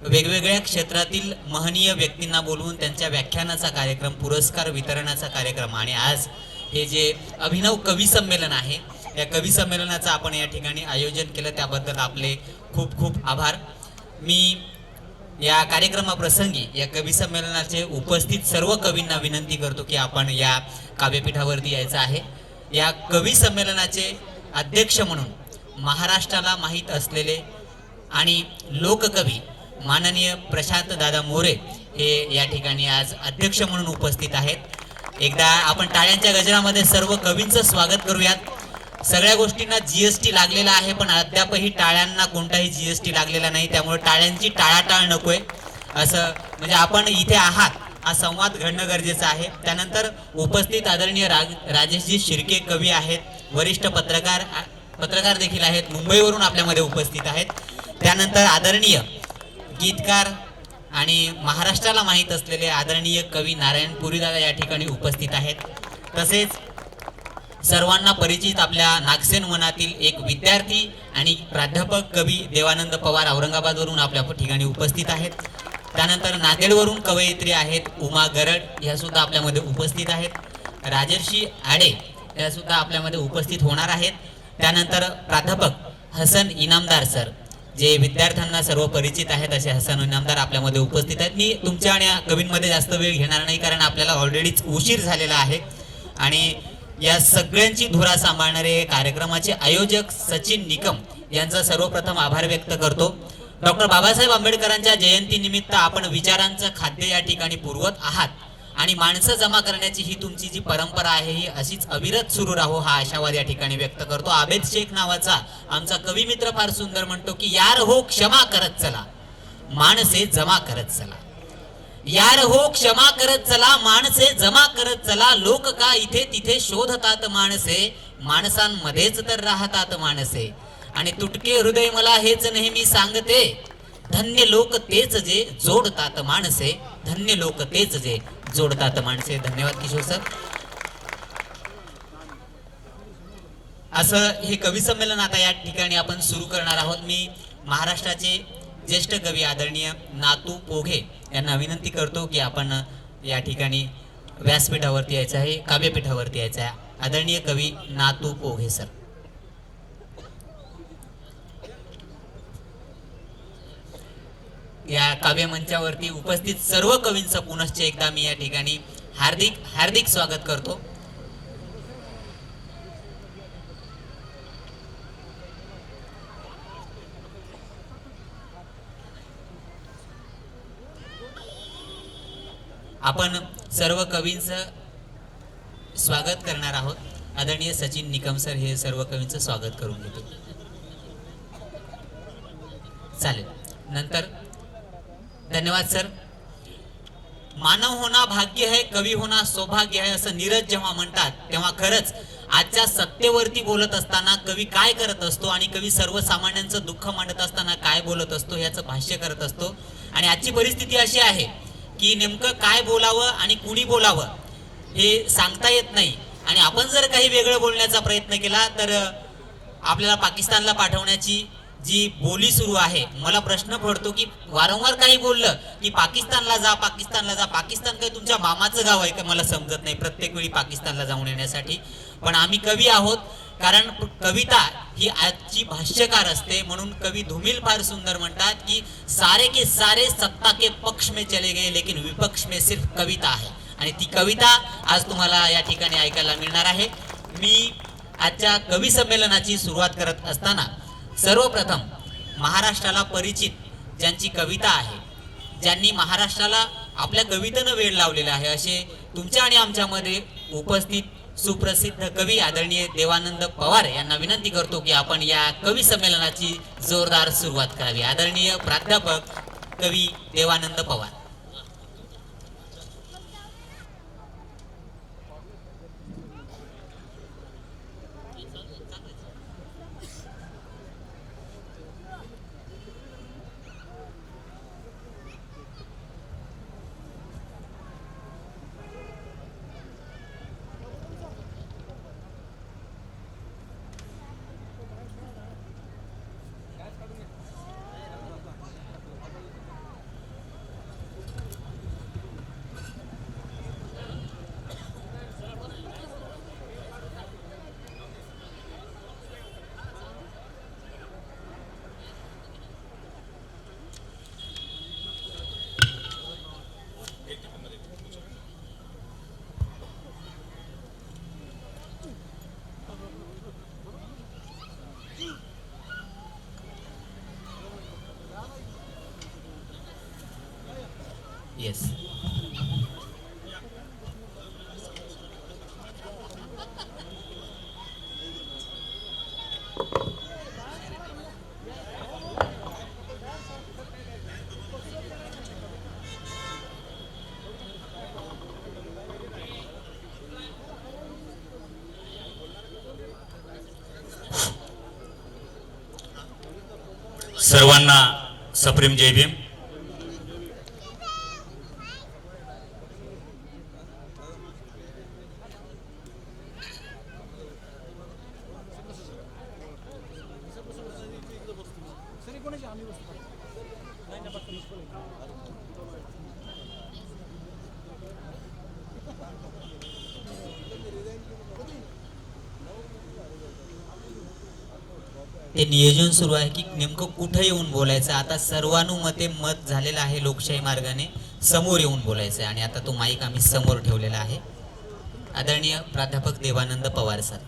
वेगवेगळ्या क्षेत्रातील महनीय व्यक्तींना बोलवून त्यांच्या व्याख्यानाचा कार्यक्रम, पुरस्कार वितरणाचा कार्यक्रम आणि आज हे जे अभिनव कवी संमेलन आहे, या कवी संमेलनाचं आपण या ठिकाणी आयोजन केलं, त्याबद्दल आपले खूप खूप आभार. मी या कार्यक्रमाप्रसंगी या कवी संमेलनाचे उपस्थित सर्व कवींना विनंती करतो की आपण या काव्यपीठावरती यायचं आहे. या कवी संमेलनाचे अध्यक्ष म्हणून महाराष्ट्राला माहीत असलेले आणि लोककवी माननीय प्रशांत दादा मोरे हे या ठिकाणी आज अध्यक्ष म्हणून उपस्थित आहेत. एकदा आपण टाळ्यांच्या गजरामध्ये सर्व कवींचं स्वागत करूयात. सगळ्या गोष्टींना जीएसटी लागलेला आहे, पण अद्यापही टाळ्यांना कोणताही जीएसटी लागलेला नाही, त्यामुळे टाळ्यांची टाळाटाळ नकोय. असं म्हणजे आपण इथे आहात हा संवाद घडणं गरजेचं आहे. त्यानंतर उपस्थित आदरणीय राजेशजी शिर्के कवी आहेत, वरिष्ठ पत्रकार देखील आहेत, मुंबईवरून आपल्यामध्ये उपस्थित आहेत. त्यानंतर आदरणीय गीतकार आणि महाराष्ट्राला माहीत असलेले आदरणीय कवी नारायण पुरीदादा या ठिकाणी उपस्थित आहेत. तसेच सर्वांना परिचित आपल्या नागसेन वनातील एक विद्यार्थी आणि प्राध्यापक कवी देवानंद पवार औरंगाबादवरून आपल्या ठिकाणी उपस्थित आहेत. त्यानंतर नांदेडवरून कवयित्री आहेत उमा गरड, ह्या सुद्धा आपल्यामध्ये उपस्थित आहेत. राजर्षी आडे या सुद्धा आपल्यामध्ये उपस्थित होणार आहेत. त्यानंतर प्राध्यापक हसन इनामदार सर, जे विद्यार्थ्यांना सर्व परिचित आहेत असे हसन इनामदार आपल्यामध्ये उपस्थित आहेत. मी तुमच्या आणि कवींमध्ये जास्त वेळ घेणार नाही, कारण आपल्याला ऑलरेडीच उशीर झालेला आहे. आणि या सगळ्यांची धुरा सांभाळणारे कार्यक्रमाचे आयोजक सचिन निकम यांचा सर्वप्रथम आभार व्यक्त करतो. डॉक्टर बाबासाहेब आंबेडकरांच्या जयंतीनिमित्त आपण विचारांचं खाद्य या ठिकाणी पुरवत आहात आणि माणसं जमा करण्याची ही तुमची जी परंपरा आहे ही अशीच अविरत सुरू राहो हा आशावाद या ठिकाणी व्यक्त करतो. आबेद शेख नावाचा आमचा कवी मित्र फार सुंदर म्हणतो की यार हो क्षमा करत चला, माणसे जमा करत चला. यार हो क्षमा करत चला, माणसे जमा करत चला. लोक का इथे तिथे शोधतात माणसे, माणसांमध्येच तर राहतात माणसे. आणि तुटके हृदय मला हेच नेहमी सांगते, धन्य लोक तेच जे जोडतात माणसे, धन्य लोक तेच जे जोडतात माणसे. धन्यवाद किशोर सर. असं हे कवी संमेलन आता या ठिकाणी आपण सुरू करणार आहोत. मी महाराष्ट्राचे ज्येष्ठ कवी आदरणीय नातू पोघे यांना विनंती करतो की आपण या ठिकाणी व्यासपीठावरती यायचं आहे, काव्यपीठावरती यायचं आहे. आदरणीय कवी नातू पोघे सर. या काव्य मंचावरती उपस्थित सर्व कवींचं पुनश्च एकदा मी या ठिकाणी हार्दिक हार्दिक स्वागत करतो. आपण सर्व कवींचं स्वागत करणार आहोत. आदरणीय सचिन निकम सर हे सर्व कवींचं स्वागत करून घेतो. चालेल. नंतर धन्यवाद सर. मानव होना भाग्य है, कवी होना सौभाग्य है असं नीरज जेव्हा म्हणतात तेव्हा खरंच आजच्या सत्तेवरती बोलत असताना कवी काय करत असतो आणि कवी सर्वसामान्यांचं दुःख मांडत असताना काय बोलत असतो याचं भाष्य करत असतो. आणि आजची परिस्थिती अशी आहे की नेमकं काय बोलावं आणि कुणी बोलावं हे सांगता येत नाही. आणि आपण जर काही वेगळं बोलण्याचा प्रयत्न केला तर आपल्याला पाकिस्तानला पाठवण्याची जी बोली सुरू आहे. मला प्रश्न पडतो की वारंवार काही बोललं की पाकिस्तानला जा, पाकिस्तानला जा. पाकिस्तान काही तुमच्या मामाचं गाव आहे का मला समजत नाही प्रत्येक वेळी पाकिस्तानला जाऊन येण्यासाठी. पण आम्ही कवी आहोत, कारण कविता ही आजची भाष्यकार असते. म्हणून कवी धुमिल फार सुंदर म्हणतात की सारे के सारे सत्ता के पक्ष में चले गए लेकिन विपक्ष में सिर्फ कविता है. आणि ती कविता आज तुम्हाला या ठिकाणी ऐकायला मिळणार आहे. मी आजच्या कवी संमेलनाची सुरुवात करत असताना सर्वप्रथम महाराष्ट्राला परिचित ज्यांची कविता आहे, ज्यांनी महाराष्ट्राला आपल्या कवितेनं वेळ लावलेला आहे, असे तुमच्या आणि आमच्यामध्ये उपस्थित सुप्रसिद्ध कवी आदरणीय देवानंद पवार यांना विनंती करतो की आपण या कवी संमेलनाची जोरदार सुरुवात करावी. आदरणीय प्राध्यापक कवी देवानंद पवार. येस. सर्वांना सप्रेम जय भीम. ते नियोजन सुरू आहे की नेमकं कुठं येऊन बोलायचं. आता सर्वानुमते मत झालेलं आहे लोकशाही मार्गाने समोर येऊन बोलायचं आहे आणि आता तो माईक आम्ही समोर ठेवलेला आहे. आदरणीय प्राध्यापक देवानंद पवार सर.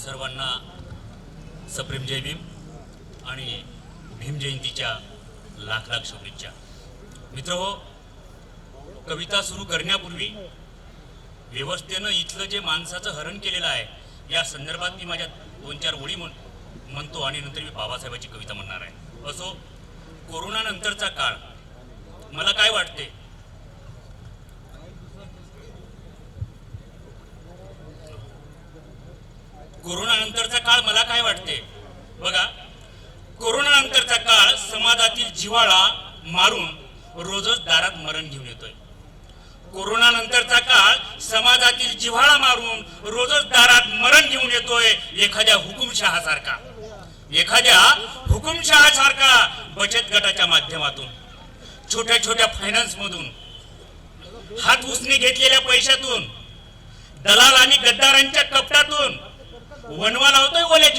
सर्वांना सप्रेम जय भीम आणि भीम जयंतीच्या लाख लाख शुभेच्छा. मित्रहो, कविता सुरू करण्यापूर्वी व्यवस्थेनं इथलं जे माणसाचं हरण केलेलं आहे या संदर्भात मी माझ्या 2-4 ओळी म्हणतो आणि नंतर मी बाबासाहेबांची कविता म्हणणार आहे. असो, कोरोना नंतरचा काळ मला काय वाटते, कोरोना नंतरचा काळ मला काय वाटते. बघा, कोरोना नंतरचा काळ समाजातील जिव्हाळा मारून रोजच दारात मरण घेऊन येतोय. कोरोना नंतरचा काळ समाजातील जिव्हाळा मारून रोजच दारात मरण घेऊन येतोय. एखाद्या हुकुमशहासारखा बचत गटाच्या माध्यमातून, छोट्या छोट्या फायनान्स मधून, हात उसने घेतलेल्या पैशातून, दलाल आणि गद्दारांच्या कपटातून वनवा लावतोय ओल्या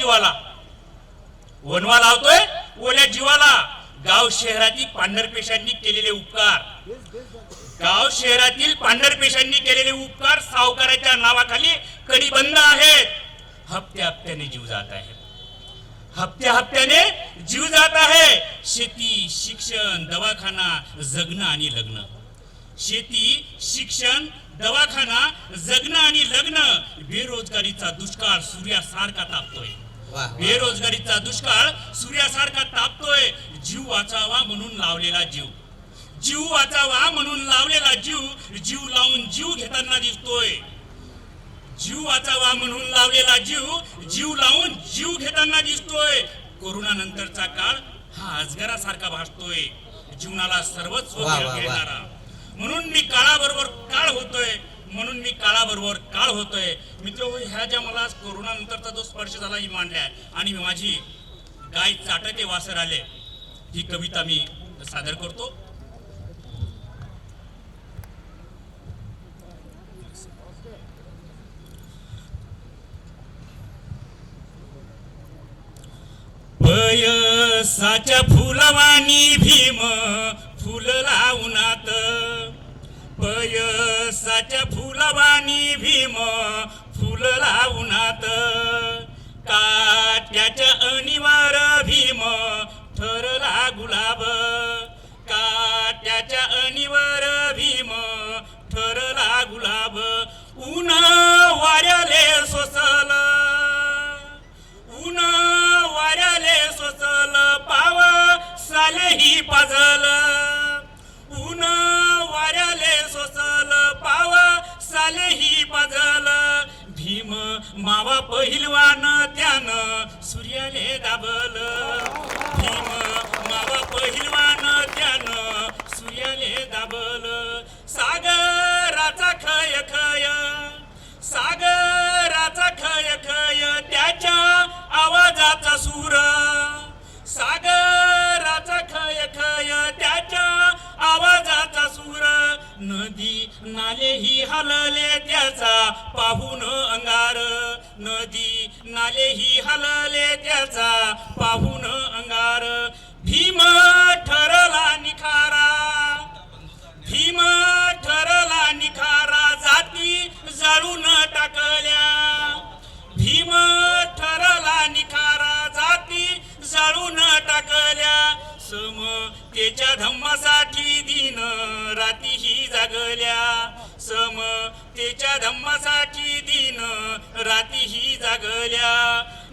जीवाला. गाव शहरातील पांढरपेशांनी केलेले उपकार सावकाराच्या नावाखाली कडिबंद आहेत. हप्त्याने जीव जात आहे. शेती, शिक्षण, दवाखाना, जगणं आणि लग्न. बेरोजगारीचा दुष्काळ सूर्यासारखा तापतोय. जीव वाचावा म्हणून लावलेला जीव लावून जीव घेताना दिसतोय. कोरोना नंतरचा काळ हा अजगरासारखा भासतोय, जीवनाला सर्वस्व घेणारा. म्हणून मी काळाबरोबर काळ होतोय. मित्र, ह्या ज्या मला कोरोना नंतरचा जो स्पर्श झाला ही मांडल्या आणि माझी गाय चाटके वासर आले ही कविता मी सादर करतो. पयसाच्या फुलवाणी भीम फुलला उन्हात. काट्याच्या अनिवार भीम ठरला गुलाब. ऊन वाऱ्याले सोसल पावसालेही पाजल. भीम मावा पहिलवान त्यानं सूर्याले दाबल. सागराचा खय त्याच्या आवाजाचा सूर. नदी नाले ही हलले त्याचा पाहून अंगार. भीम ठरला निखारा जाती जाळून टाकल्या. जाती समतेच्या धम्मासाठी दिन रातीही जागल्या, समतेच्या धम्मासाठी दिन रातीही जागल्या.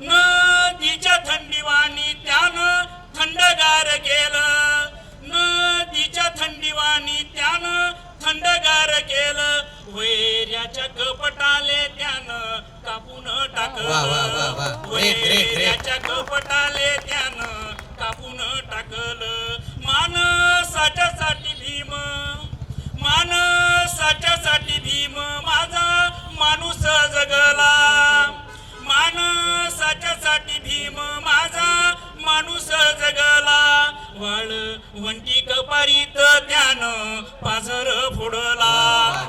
नदीच्या थंडीवाणी त्यानं थंडगार केलं, नदीच्या थंडीवाणी त्यानं थंडगार केलं. वैऱ्याच्या कपटाले त्यानं कापून वा, वा, वा, टाकलं, वा. Great, great, great. वैऱ्याच्या कपटाले त्यानं कापून टाकलं. माणसाच्यासाठी भीम, माणसाच्यासाठी भीम माझा माणूस जगला, माणसाच्यासाठी भीम माझा माणूस जगला. वाळवंटी कपारीत त्यानं पाझर फोडला,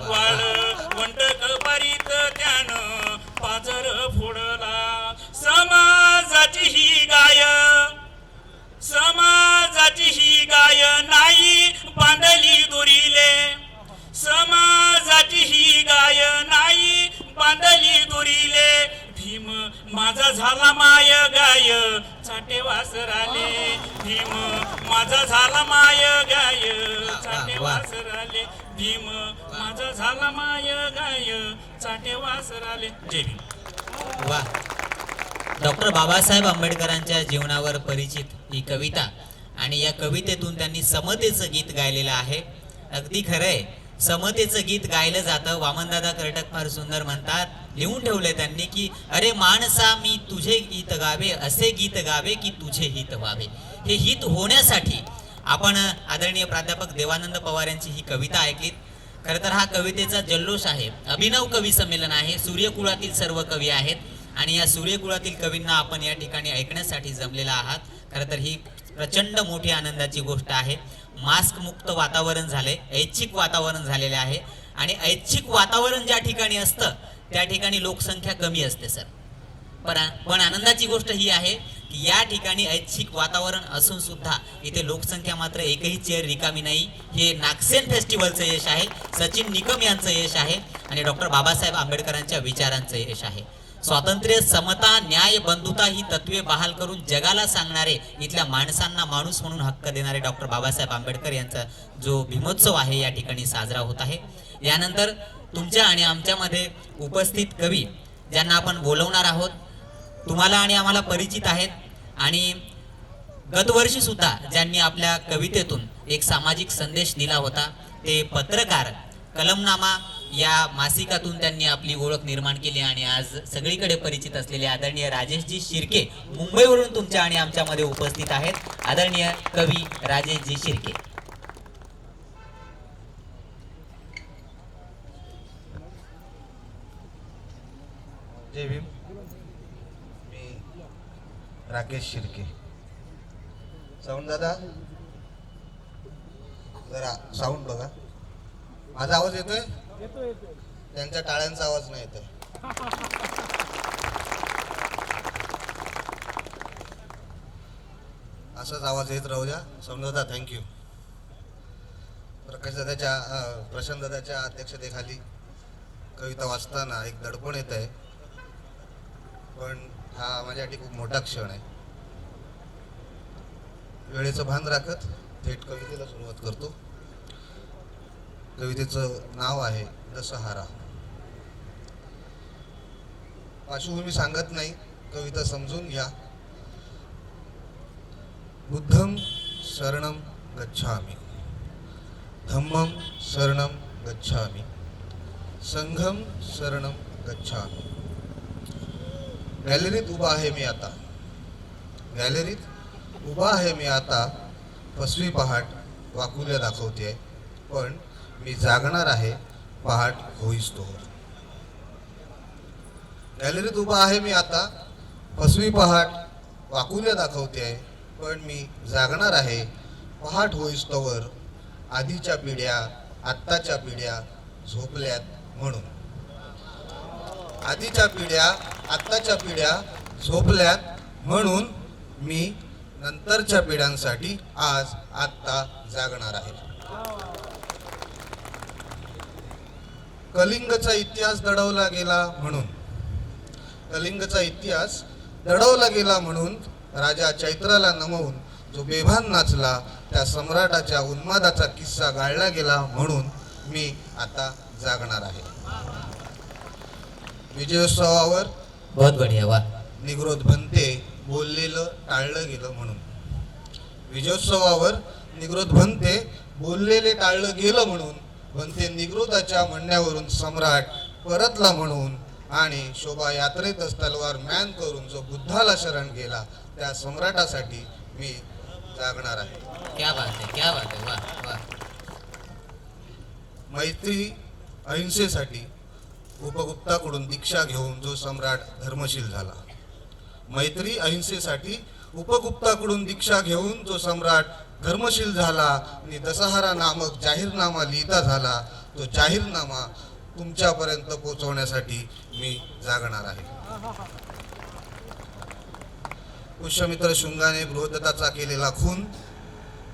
वाळवंट कपारीत त्यानं पाझर फोडला. समाजाची ही गाय, समाजाची ही गाय नाही बांधली दोरीले, समाजाची ही गाय नाही बांधली दोरीले. भीम माझा झाला माय गाय चाटे वासराले, भीम माझा झाला माय गाय चाटे वासराले, भीम माझा झाला माय गाय चाटे वासराले. जय भीम. वा. डॉक्टर बाबासाहेब आंबेडकरांच्या जीवनावर परिचित ही कविता आणि या कवितेतून त्यांनी समतेचं गीत गायलेलं आहे. अगदी खरंय, समतेचं गीत गायलं जातं. वामनदादा कर्टक फार सुंदर म्हणतात, लिहून ठेवलंय त्यांनी की अरे माणसा मी तुझे गीत गावे, असे गीत गावे की तुझे हित व्हावे. हे हित होण्यासाठी आपण आदरणीय प्राध्यापक देवानंद पवार यांची ही कविता ऐकलीत. खरं तर हा कवितेचा जल्लोष आहे. अभिनव कवी संमेलन आहे, सूर्यकुळातील सर्व कवी आहेत आणि या सूर्यकुळातील कवींना आपण या ठिकाणी ऐकण्यासाठी जमलेला आहात. खरं तर ही प्रचंड मोठी आनंदाची गोष्ट आहे. मास्क मुक्त वातावरण झाले, ऐच्छिक वातावरण झालेले आहे आणि ऐच्छिक वातावरण ज्या ठिकाणी असतं त्या ठिकाणी लोकसंख्या कमी असते सर. पण आनंदाची गोष्ट ही आहे की या ठिकाणी ऐच्छिक वातावरण असून सुद्धा इथे लोकसंख्या मात्र एकही चेअर रिकामी नाही. हे नागसेन फेस्टिवलचं यश आहे, सचिन निकम यांचं यश आहे आणि डॉक्टर बाबासाहेब आंबेडकरांच्या विचारांचं यश आहे. स्वातंत्र्य, समता, न्याय, बंधुता ही तत्वे बहाल करून जगाला सांगणारे, इथल्या माणसांना माणूस म्हणून हक्क देणारे डॉक्टर बाबासाहेब आंबेडकर यांचा जो भीमोत्सव आहे या ठिकाणी साजरा होत आहे. यानंतर तुमच्या आणि आमच्यामध्ये उपस्थित कवी ज्यांना आपण बोलवणार आहोत तुम्हाला आणि आम्हाला परिचित आहेत आणि गतवर्षी सुद्धा ज्यांनी आपल्या कवितेतून एक सामाजिक संदेश दिला होता ते पत्रकार कलमनामा या मासिकातून त्यांनी आपली ओळख निर्माण केली आणि आज सगळीकडे परिचित असलेले आदरणीय राजेशजी शिर्के मुंबईवरून तुमच्या आणि आमच्यामध्ये उपस्थित आहेत. आदरणीय कवी राजेशजी शिर्के. जय भीम. मी राकेश शिर्के. साऊंड दादा जरा साऊंड बघा. माझा आवाज येतोय? त्यांच्या टाळ्यांचा आवाज नाही येतोय. असाच आवाज येत राहू द्या. साऊंड दादा थँक्यू. प्रशांत दादाच्या अध्यक्षतेखाली कविता वाचताना एक दडपण येत आहे, पण हा माझ्यासाठी खूप मोठा क्षण आहे. वेळेचं भान राखत थेट कवितेला सुरुवात करतो. कवितेचं नाव आहे दशहरा. पार्श्वभूमी सांगत नाही, कविता समजून घ्या. बुद्धं शरणं गच्छामि, धम्मं शरणं गच्छामि, संघं शरणं गच्छामि. गॅलरीत उभा आहे मी आता, गॅलरीत उभा आहे मी आता. फसवी पहाट वाकुल्या दाखवते, पण मी जागणार आहे पहाट होईस्तोवर. गॅलरीत उभा आहे मी आता, फसवी पहाट वाकुल्या दाखवते, पण मी जागणार आहे पहाट होईस्तोवर. आधीच्या पिढ्या आत्ताच्या पिढ्या झोपल्यात म्हणून, आधीच्या पिढ्या आत्ताच्या पिढ्या झोपल्यात म्हणून मी नंतरच्या पिढ्यांसाठी आज आत्ता जागणार आहे. कलिंगचा इतिहास दडवला गेला म्हणून, कलिंगचा इतिहास दडवला गेला म्हणून राजा चैत्राला नमवून जो बेभान नाचला त्या सम्राटाच्या उन्मादाचा किस्सा गाळला गेला म्हणून मी आता जागणार आहे. विजयोत्सवावर बहुत बढिया. वा. निग्रोध भंते बोललेलं टाळलं गेलं म्हणून. विजयोत्सवावर निग्रोध भंते बोललेले टाळलं गेलं म्हणून भंते निग्रोधाच्या म्हणण्यावरून सम्राट परतला म्हणून आणि शोभायात्रेतच तलवार म्यान करून जो बुद्धाला शरण गेला त्या सम्राटासाठी मी जागणार आहे. क्या बात आहे, क्या बात आहे. वा वा. मैत्री अहिंसेसाठी उपगुप्ताकडून दीक्षा घेऊन जो सम्राट धर्मशील झाला. मैत्री अहिंसेसाठी उपगुप्ताकडून दीक्षा घेऊन जो सम्राट धर्मशील झाला आणि दशहरा नामक जाहीरनामा लिहिता झाला. तो जाहीरनामा तुमच्यापर्यंत पोहोचवण्यासाठी मी जागणार आहे. पुष्यमित्र शुंगाने बृहदत्ताचा केलेला खून,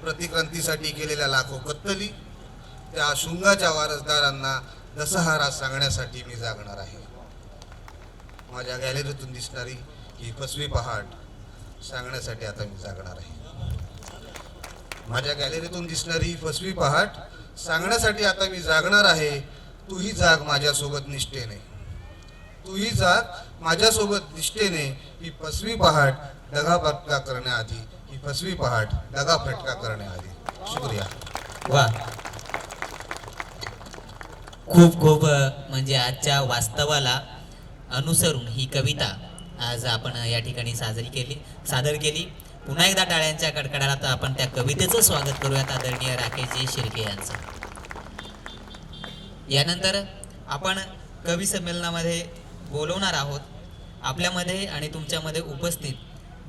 प्रतिक्रांतीसाठी केलेल्या लाखो कत्तली, त्या शुंगाच्या वारसदारांना दशहरा सांगण्यासाठी मी जागणार आहे. माझ्या गॅलरीतून दिसणारी ही फसवी पहाट सांगण्यासाठी आता मी जागणार आहे. माझ्या गॅलरीतून दिसणारी फसवी पहाट सांगण्यासाठी आता मी जागणार आहे. तूही जाग माझ्यासोबत निष्ठेने, तूही जाग माझ्यासोबत निष्ठेने. ही फसवी पहाट दगाफटका करण्याआधी, ही फसवी पहाट दगाफटका करण्याआधी. शुक्रिया. वा. खूप खूप म्हणजे आजच्या वास्तवाला अनुसरून ही कविता आज आपण या ठिकाणी सादर केली. पुन्हा एकदा टाळ्यांच्या कडकडाटात आपण त्या कवितेचं स्वागत करूयात आदरणीय राकेशजी शिर्के यांचं. यानंतर आपण कवी संमेलनामध्ये बोलवणार आहोत आपल्यामध्ये आणि तुमच्यामध्ये उपस्थित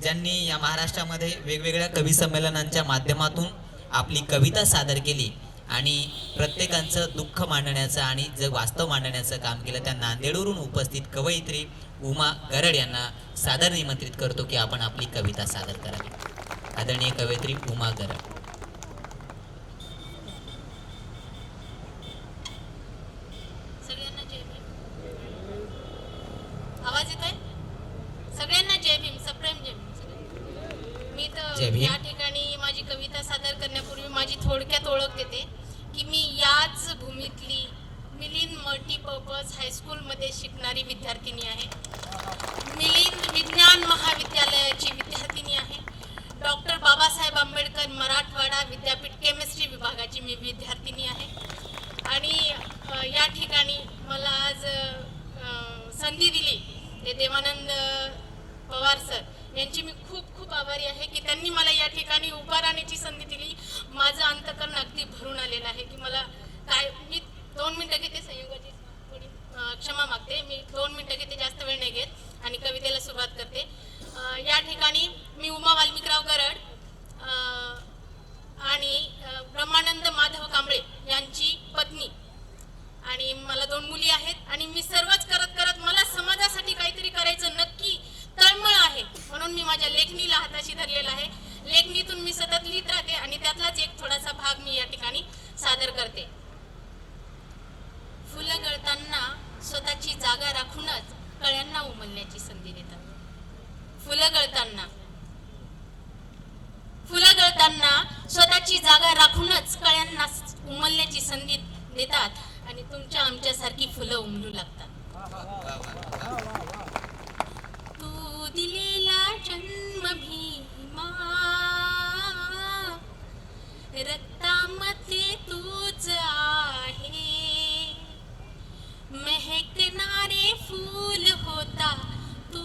ज्यांनी या महाराष्ट्रामध्ये वेगवेगळ्या कवी संमेलनांच्या माध्यमातून आपली कविता सादर केली आणि प्रत्येकाचं दुःख मांडण्याचं आणि जे वास्तव मांडण्याचं काम केलं, त्या नांदेडवरून उपस्थित कवयित्री उमा गरड यांना सादर निमंत्रित करतो की आपण आपली कविता सादर करावी. आदरणीय कवयित्री उमा गरड. सगळ्यांना जय भीम. आवाज येतोय? सगळ्यांना जय भीम, सप्रेम जय भीम. मी जय तर भीम. या ठिकाणी माझी कविता सादर करण्यापूर्वी माझी थोडक्यात ओळख देते की मी याच भूमीतली मिलिंद मल्टीपर्पज हायस्कूलमध्ये शिकणारी विद्यार्थिनी आहे. मिलिंद विज्ञान महाविद्यालयाची विद्यार्थिनी आहे. डॉक्टर बाबासाहेब आंबेडकर मराठवाडा विद्यापीठ केमिस्ट्री विभागाची मी विद्यार्थिनी आहे. आणि या ठिकाणी मला आज संधी दिली ते देवानंद पवार सर यांची मी खूप खूप आभारी आहे की त्यांनी मला या ठिकाणी उभा राहण्याची संधी दिली. माझं अंतकरण अगदी भरून आलेलं आहे की मला काय. मी 2 मिनिटं घेते, संयोगाची थोडी क्षमा मागते. मी 2 मिनिटं घेते, जास्त वेळ नाही घेत आणि कवितेला सुरुवात करते. या ठिकाणी मी उमा वाल्मिकराव गरड आणि ब्रह्मानंद माधव कांबळे यांची पत्नी आणि मला 2 मुली आहेत. आणि मी सर्वच करत करत मला समाजासाठी काहीतरी करायचं नक्की तळमळ आहे म्हणून मी माझ्या लेखणीला हाताशी धरलेला आहे. लेखणीतून मी सतत लिहित राहते आणि त्यातलाच एक थोडासा भाग मी या ठिकाणी सादर करते. फुलं गळताना स्वतःची जागा राखूनच कळ्यांना उमलण्याची संधी देतात. फुलं गळताना स्वतःची जागा राखूनच कळ्यांना उमलण्याची संधी देतात आणि तुमच्या आमच्यासारखी फुलं उमलू लागतात. तू दिलेला जन्म भीमा, रक्तामध्ये तूच आहे. महकणारे फूल होता तू,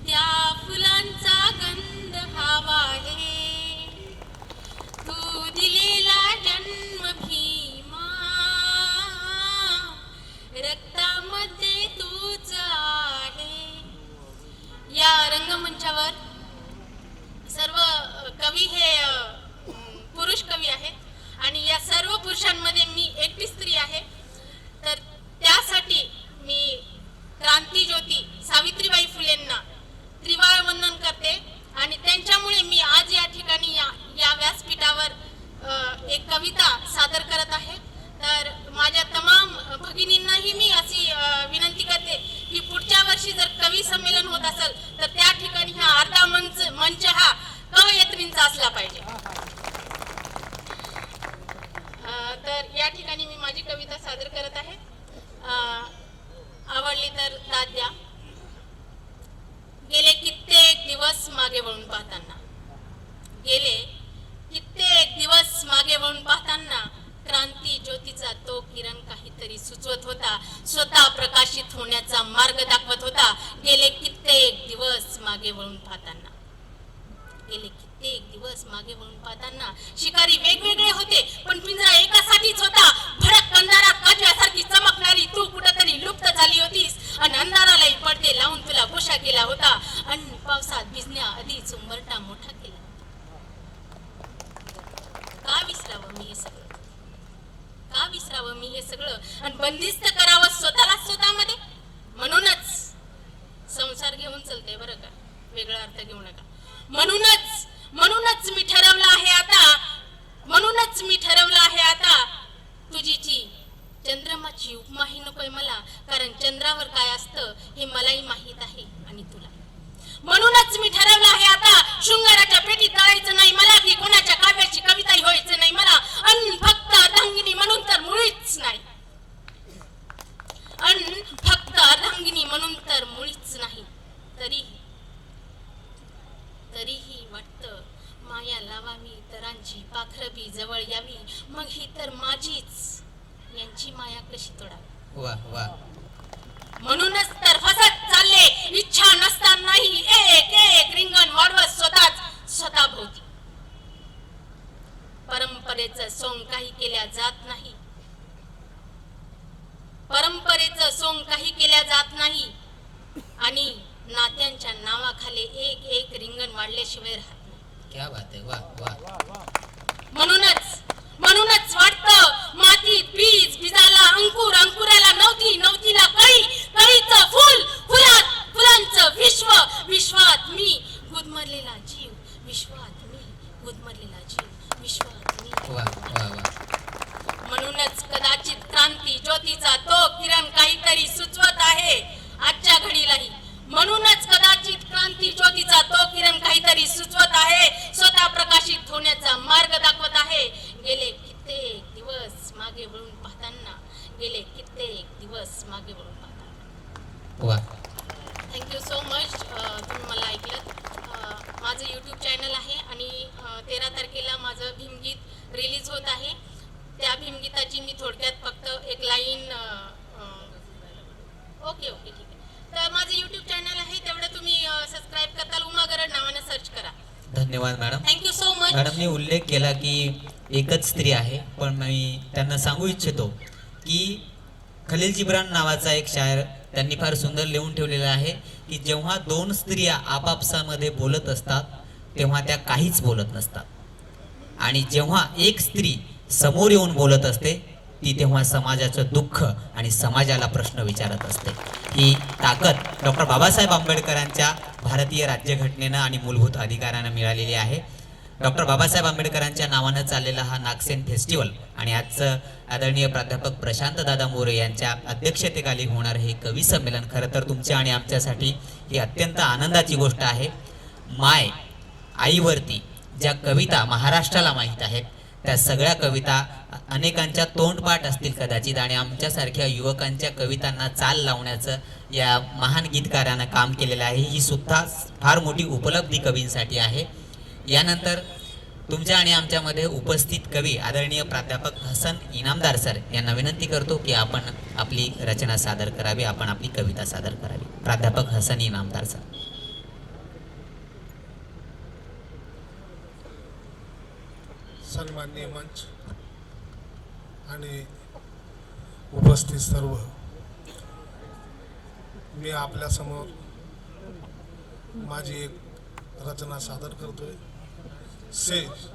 त्या फुलांचा गंध हवा आहे. तू दिलेला जन्म भीमा, रक्तामध्ये तूच आहे. या रंगमंचावर सर्व कवी हे पुरुष कवी आहेत आणि या सर्व पुरुषांमध्ये मी एकटी स्त्री आहे. तर त्यासाठी मी क्रांतीज्योती सावित्रीबाई फुलेंना त्रिवार वंदन करते आणि त्यांच्यामुळे मी आज या ठिकाणी या व्यासपीठावर एक कविता सादर करत आहे. तर माझ्या तमाम भगिनींनाही मी अशी विनंती करते की पुढच्या वर्षी जर कवी संमेलन होत असेल तर त्या ठिकाणी हा अर्धा मंच हा सादर करत आहे. आवडली तर दाद द्या. गेले कित्येक दिवस मागे वळून पाहताना, गेले कित्येक दिवस मागे वळून पाहताना क्रांती ज्योतीचा तो किरण काहीतरी सुचवत होता, स्वतः प्रकाशित होण्याचा मार्ग दाखवत होता. गेले कित्येक दिवस मागे वळून पाहताना, गेले कित्येक दिवस मागे वळून पाहताना शिकारी वेगवेगळे होते, पण पिंजरा एकासाठीच होता. भडक अंधारात काजव्यासारखी चमकणारी तू कुठेतरी लुप्त झाली होतीस, आणि अंधारालाही पडदे लावून तुला बोशा केला होता, आणि पावसात भिजण्याआधीच उंबरठा मोठा केला. का विसरावं मी हे सगळं, का विसरावं मी हे सगळं, आणि बंदिस्त करावं स्वतःला स्वतःमध्ये. म्हणूनच संसार घेऊन चलते बरं का, वेगळा अर्थ घेऊ नका. म्हणूनच मी ठरवलं आहे आता, म्हणूनच मी ठरवलं आहे आता, तुझीची चंद्रमाची उपमाही नकोय मला, कारण चंद्रावर काय असतं हे मलाही माहीत आहे आणि तुला. म्हणूनच मी ठरवलं आहे आता, शृंगाराच्या पेटीत तळायचं नाही मला, की कोणाच्या काव्याची कविताही व्हायचं नाही मला, अन फक्त अर्धांगिनी म्हणून तर मुळीच नाही, अन फक्त अर्धांगिनी म्हणून तर मुळीच नाही. तरीही वाटतं माया लावावी, तरांची पाखरबी जवळ यावी, मग ही तर माझीच, यांची माया कशी तोडावी. वा वा. म्हणूनच तर फसत चालले, इच्छा नसतानाही एक एक रिंगण वाढवत स्वतः भोवती. परंपरेचं सोंग काही केल्या जात नाही, परंपरेचं सोंग काही केल्या जात नाही, आणि नात्यांच्या नावाखाली एक एक रिंगण वाढल्याशिवाय राहत नाही. क्या बात आहे. वा वा. म्हणूनच वाटतं मातीत बीज, बीजाला अंकुर, अंकुराला नवतीला कळी, कळीचं फुल, फुलांचं विश्व, विश्वात मी गुदमरलेला जीव, विश्वात मी गुदमरलेला जीव, विश्वात मी. वा वा वा. म्हणूनच कदाचित क्रांती ज्योतीचा तो किरण काहीतरी सुचवत आहे आजच्या घडीलाही. म्हणूनच कदाचित क्रांती ज्योतीचा तो किरण काहीतरी सुचवत आहे, स्वतः प्रकाशित होण्याचा मार्ग दाखवत आहे. गेले कित्येक दिवस मागे वळून पाहताना, गेले कित्येक दिवस मागे वळून पाहताना. वा. Thank you so much. तुम्ही मला ऐकलं. माझं यूट्यूब चॅनल आहे, आणि 13 तारखेला माझं भीमगीत रिलीज होत आहे. त्या भीमगीताची मी थोडक्यात फक्त एक लाईन. ओके ठीक आहे. तर माझं यूट्यूब चॅनल आहे, तेवढं तुम्ही सबस्क्राईब करताल. उमा गरड नावानं सर्च करा. धन्यवाद मॅडम. Thank you so much. मॅडमने उल्लेख केला की एकच स्त्री आहे, पण मी त्यांना सांगू इच्छितो की खलील जिब्रान नावाचा एक शायर त्यांनी फार सुंदर लिहून ठेवलेला आहे की जेव्हा दोन स्त्रिया आपापसामध्ये बोलत असतात तेव्हा त्या काहीच बोलत नसतात, आणि जेव्हा एक स्त्री समोर येऊन बोलत असते ती तेव्हा समाजाचं दुःख आणि समाजाला प्रश्न विचारत असते. ही ताकद डॉक्टर बाबासाहेब आंबेडकरांच्या भारतीय राज्यघटनेनं आणि मूलभूत अधिकारानं मिळालेली आहे. डॉक्टर बाबासाहेब आंबेडकरांच्या नावानं चाललेला हा नागसेन फेस्टिवल आणि आजचं आदरणीय प्राध्यापक प्रशांत दादा मोरे यांच्या अध्यक्षतेखाली होणार हे कवी संमेलन खरं तर तुमच्या आणि आमच्यासाठी ही अत्यंत आनंदाची गोष्ट आहे. माय आईवरती ज्या कविता महाराष्ट्राला माहीत आहेत त्या सगळ्या कविता अनेकांच्या तोंडपाठ असतील कदाचित, आणि आमच्यासारख्या युवकांच्या कवितांना चाल लावण्याचं या महान गीतकारानं काम केलेलं आहे. ही सुद्धा फार मोठी उपलब्धी कवींसाठी आहे. यानंतर तुमच्या आणि आमच्यामध्ये उपस्थित कवी आदरणीय प्राध्यापक हसन इनामदार सर यांना विनंती करतो की आपण आपली रचना सादर करावी, आपण आपली कविता सादर करावी. प्राध्यापक हसन इनामदार सर. सन्माननीय मंच आणि उपस्थित सर्व, मी आपल्या समोर माझी एक रचना सादर करतोय. सेज.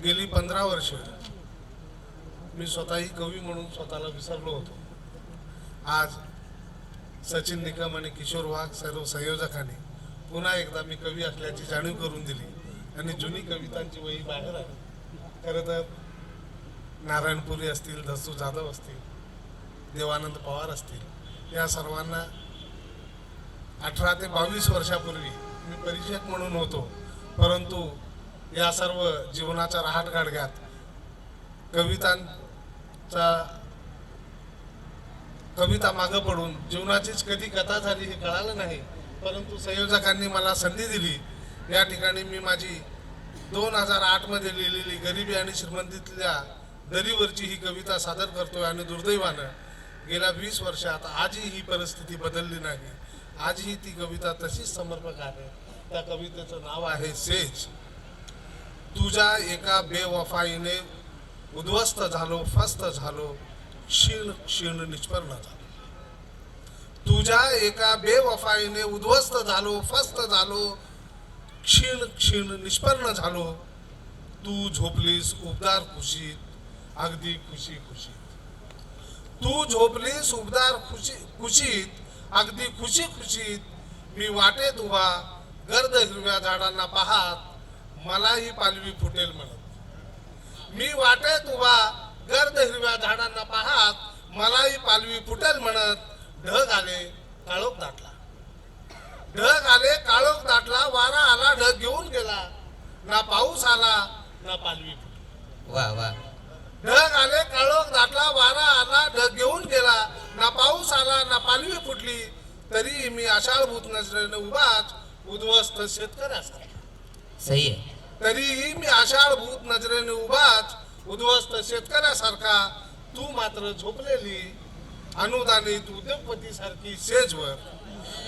गेली 15 वर्ष मी स्वतःही कवी म्हणून स्वतःला विसरलो होतो. आज सचिन निकम आणि किशोर वाघ सर्व संयोजकांनी पुन्हा एकदा मी कवी असल्याची जाणीव करून दिली आणि जुनी कवितांची वही बाहेर आली. खरं तर नारायणपुरी असतील, दसू जाधव असतील, देवानंद पवार असतील, या सर्वांना 18 ते 22 वर्षापूर्वी मी परिचय म्हणून होतो, परंतु या सर्व जीवनाच्या रहाटगाडग्यात कविता मागं पडून जीवनाचीच कधी कथा झाली हे कळालं नाही, परंतु संयोजकांनी मला संधी दिली. या ठिकाणी मी माझी 2008 मध्ये लिहिलेली गरिबी आणि श्रीमंतीतल्या दरीवरची ही कविता सादर करतोय. आणि दुर्दैवानं गेल्या 20 वर्षात आजही ही परिस्थिती बदलली नाही. आजही ती कविता तशीच समर्पक आहे. त्या कवितेचं नाव आहे सेज. तुझ्या एका बेवफाईने उद्ध्वस्त झालो, फस्त झालो, क्षीण क्षीण निष्पर्ण झालो. तुझ्या एका बेवफाईने उद्ध्वस्त झालो, फस्त झालो, क्षीण क्षीण निष्पन्न झालो. तू झोपलीस उबदार खुशीत, अगदी खुशी खुशीत. तू झोपलीस उबदार खुशीत, अगदी खुशी खुशीत. मी वाटेत उभा गर्द हिरव्या झाडांना पाहात, मलाही पालवी फुटेल म्हणत. मी वाटेत उभा गर्द हिरव्या झाडांना पाहात, मलाही पालवी फुटेल म्हणत. ढग आले, काळोख दाटला. ढग आले, काळोख दाटला. वारा आला, ढग घेऊन गेला. ना पाऊस आला, ना पालवी फुटली. वा वा. ढग आले, काळोख दाटला. वारा आला, ढग घेऊन गेला. ना पाऊस आला, ना पालवी फुटली. तरी मी आषाढभूत नजरेने उभाच, उद्ध्वस्त शेतकऱ्यासारखा. सही आहे. तरीही मी आषाढभूत नजरेने उभाच, उद्ध्वस्त शेतकऱ्यासारखा. तू मात्र झोपलेली अनुदानित उद्योगपती सारखी सेजवर.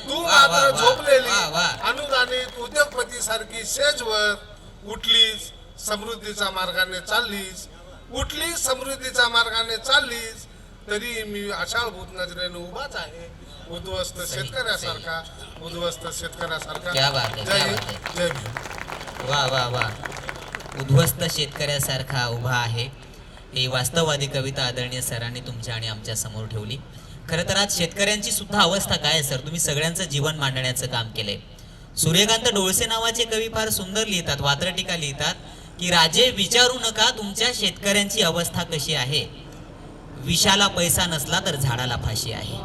तू वा, मात्र वा, वा, झोपलेली वा, वा. अनुदानित उद्योगपती सारखी सेजवर. उठलीस समृद्धीच्या मार्गाने चाललीस, उठलीस समृद्धीच्या मार्गाने चाललीस. तरी मी आषाढभूत नजरेने उभाच आहे, उद्ध्वस्त शेतकऱ्यासारखा, उद्ध्वस्त शेतकऱ्यासारखा. क्या बात आहे, जय क्या हिंद, बात आहे. जय भीम. वा वा वा. उद्ध्वस्त शेतकऱ्यासारखा उभा आहे. ही वास्तववादी कविता आदरणीय सरांनी तुमच्या आणि आमच्या समोर ठेवली. खरं तर आज शेतकऱ्यांची सुद्धा अवस्था काय आहे सर? तुम्ही सगळ्यांचं जीवन मांडण्याचं काम केलंय. सूर्यकांत डोळसे नावाचे कवी फार सुंदर लिहितात, वात्रटिका लिहितात की राजे विचारू नका तुमच्या शेतकऱ्यांची अवस्था कशी आहे. विषाला पैसा नसला तर झाडाला फाशी आहे.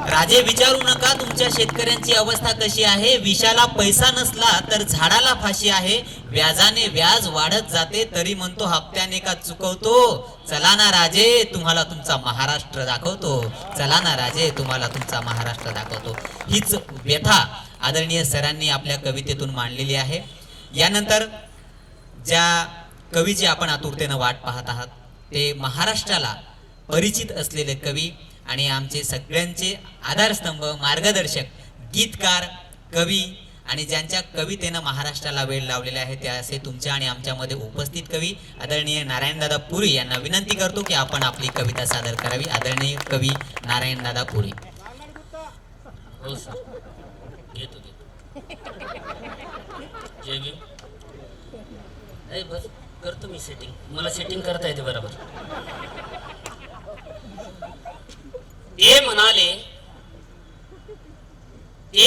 राजे विचारू नका तुमच्या शेतकऱ्यांची अवस्था कशी आहे. विषाला पैसा नसला तर झाडाला फाशी आहे. व्याजाने व्याज वाढत जाते तरी म्हणतो हप्त्याने का चुकवतो. चला ना राजे तुम्हाला तुमचा महाराष्ट्र दाखवतो. चला ना राजे तुम्हाला तुमचा महाराष्ट्र दाखवतो. हीच व्यथा आदरणीय सरांनी आपल्या कवितेतून मांडलेली आहे. यानंतर ज्या कवीची आपण आतुरतेनं वाट पाहत आहात ते महाराष्ट्राला परिचित असलेले कवी आणि आमचे सगळ्यांचे आधारस्तंभ, मार्गदर्शक, गीतकार, कवी आणि ज्यांच्या कवितेनं महाराष्ट्राला वेळ लावलेला आहे ते असे तुमच्या आणि आमच्यामध्ये उपस्थित कवी आदरणीय नारायणदादा पुरी यांना विनंती करतो की आपण आपली कविता सादर करावी. आदरणीय कवी नारायणदादा पुरी. हो सर, घेतो. जय भीम. नाही बस करतो मी सेटिंग. मला सेटिंग करता येते बरोबर. ते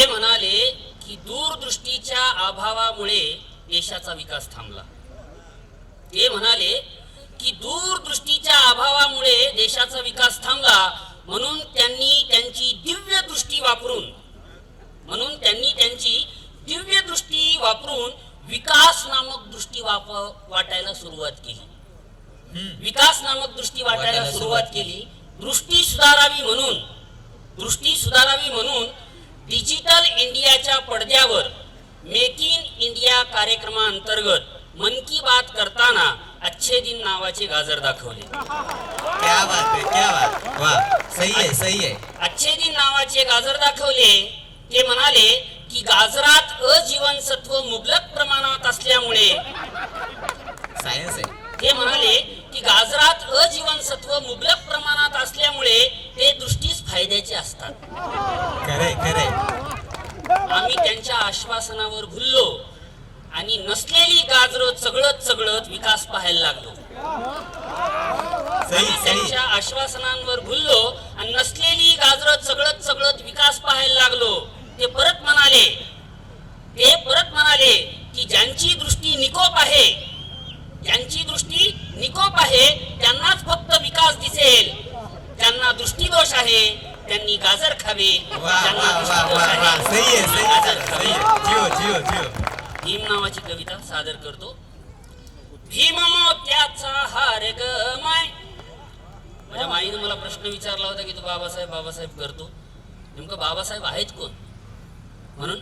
म्हणाले की दूरदृष्टीच्या अभावामुळे देशाचा विकास थांबला. ते म्हणाले की दूरदृष्टीच्या अभावामुळे देशाचा विकास थांबला. म्हणून त्यांनी त्यांची दिव्य दृष्टी वापरून विकास नामक दृष्टी वाटायला सुरुवात केली. विकास नामक दृष्टी वाटायला सुरुवात केली. दृष्टी सुधारावी म्हणून डिजिटल इंडियाच्या पडद्यावर मेक इन इंडिया कार्यक्रमाअंतर्गत मन की बात करताना अच्छे दिन नावाचे गाजर दाखवले. क्या बात आहे, क्या बात. वा, सही आहे, सही आहे. अच्छे दिन नावाचे गाजर दाखवले. ते म्हणाले की गाजरात अजीवनसत्व मुबलक प्रमाणात असल्यामुळे सायन्स आहे. ते म्हणाले की गाजरात अजीवनसत्व मुबलक प्रमाणात असल्यामुळे ते दृष्टीस फायद्याचे असतात. खरंय खरंय. आम्ही त्यांच्या आश्वासनावर भुललो आणि नसलेली गाजरं चगळत विकास पाहायला लागलो. आम्ही त्यांच्या आश्वासनांवर भुललो आणि नसलेली गाजरं चगळत विकास पाहायला लागलो. ते परत म्हणाले की ज्यांची दृष्टी निकोप आहे त्यांनाच फक्त विकास दिसेल. ज्यांना दृष्टीदोष आहे त्यांनी गाजर खावे. वा वा वा वा वा. सही आहे, सही आहे, सही आहे. जिओ जिओ जिओ. भीम नावाची कविता सादर करतो. भीम मोत्याचा हार ग माय. माझ्या माईने मला प्रश्न विचारला होता की तू बाबासाहेब बाबासाहेब करतो, नेमकं बाबासाहेब आहेत कोण? म्हणून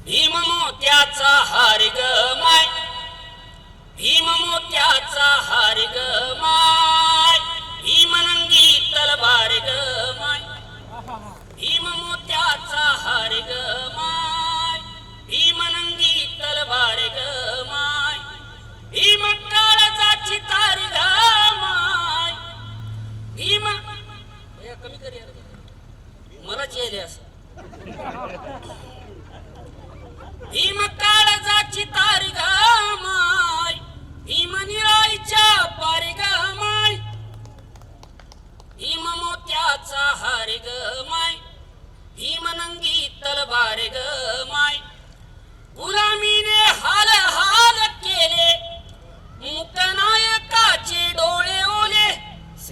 भीम मोत्याचा हार ग माय, भीम मोत्याचा हार ग माय, भीम नंगी तलवार ग माय, भीम मोत्याचा हार ग माय, भीम नंगी तलवार ग माय, भीम काळजाची तार ग माय, भीम कमी कर यार, मलाच येईल असं. भीम काळजाची तार ग माय, भीम निळाईच्या पार ग माय, भीम मोत्याचा हार ग माय, भीम नंगी तलवार ग माय, गुलामीने हाल हाल केले, मुकनायकाचे डोळे ओले,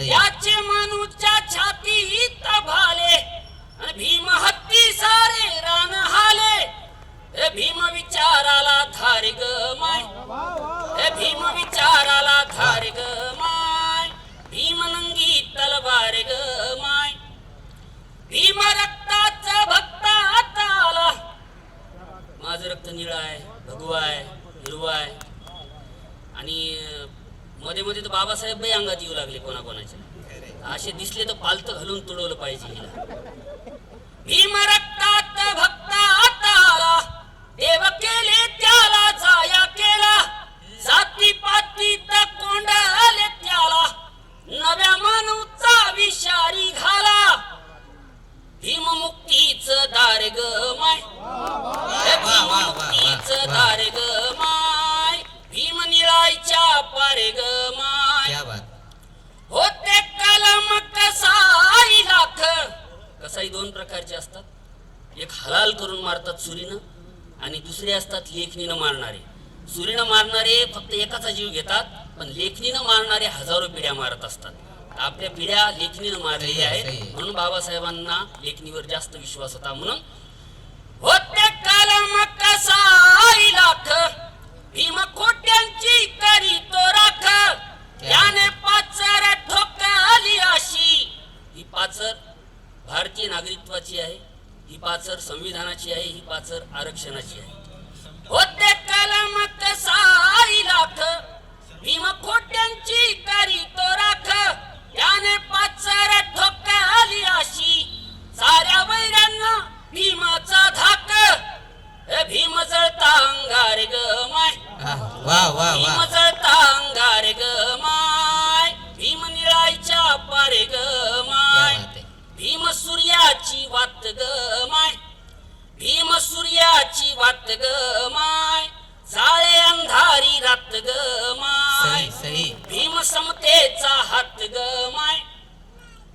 याचे मनुच्या छातीत भाले, भीम हत्ती सारे रान हाले, भीम विचाराला धार ग माय, भीम विचाराला धार ग माय, भीम नंगी तलवार ग माय, भीम रक्ताचा भक्तात आला. माझं रक्त निळं आहे, भगवा आहे, हिरवा आहे. आणि मध्ये मध्ये तर बाबासाहेब बाई अंगात येऊ लागले कोणाकोणाच्या. असे दिसले तर पालतं घालून तुडवलं पाहिजे हिला. भीम रक्तात भक्तात आला, देव केले त्याला जाया केला, जाती पातीत कोंडाले त्याला, नव्या मानूचा विषारी घाला, भीम मुक्तीच दार ग माय, भीम मुक्तीच दार ग माय, भीम निळाईच्या पार ग माय. क्या बात. होते कलम कसाई लाख. कसाई दोन प्रकारचे असतात, एक हलाल करून मारतात सुरीनं, आणि दुसरे असतात लेखणीनं मारणारे. सुरीनं मारणारे फक्त एकाचा जीव घेतात, पण लेखणीनं मारणारे हजारो पिढ्या मारत असतात. आपल्या पिढ्या लेखणीनं मारलेल्या आहेत, म्हणून बाबासाहेबांना लेखणीवर जास्त विश्वास होता. म्हणून होते कलम कसाई लाख, भीम खोट्यांची करी तो राख, त्याने पाचर ठोकली अशी. ही पाचर भारतीय नागरिकत्वाची आहे, ही पाचर संविधानाची आहे, ही पाचर आरक्षणाची आहे. होते कलम कसाई लाख, भीम खोट्यांची करी तो राख, त्याने पाचर ठोकली अशी. साऱ्या वैऱ्यांना भीमाचा धाक, भीम जळता अंगार ग माय, वा वा भीम वा. जळता अंगार ग माय, भीम निळाईच्या पार ग क्या माय, बात आहे. भीम सूर्याची वात ग माय, भीम सूर्याची वात ग माय, जाळे अंधारी रात ग माय, सही सही. भीम समतेचा हात ग माय,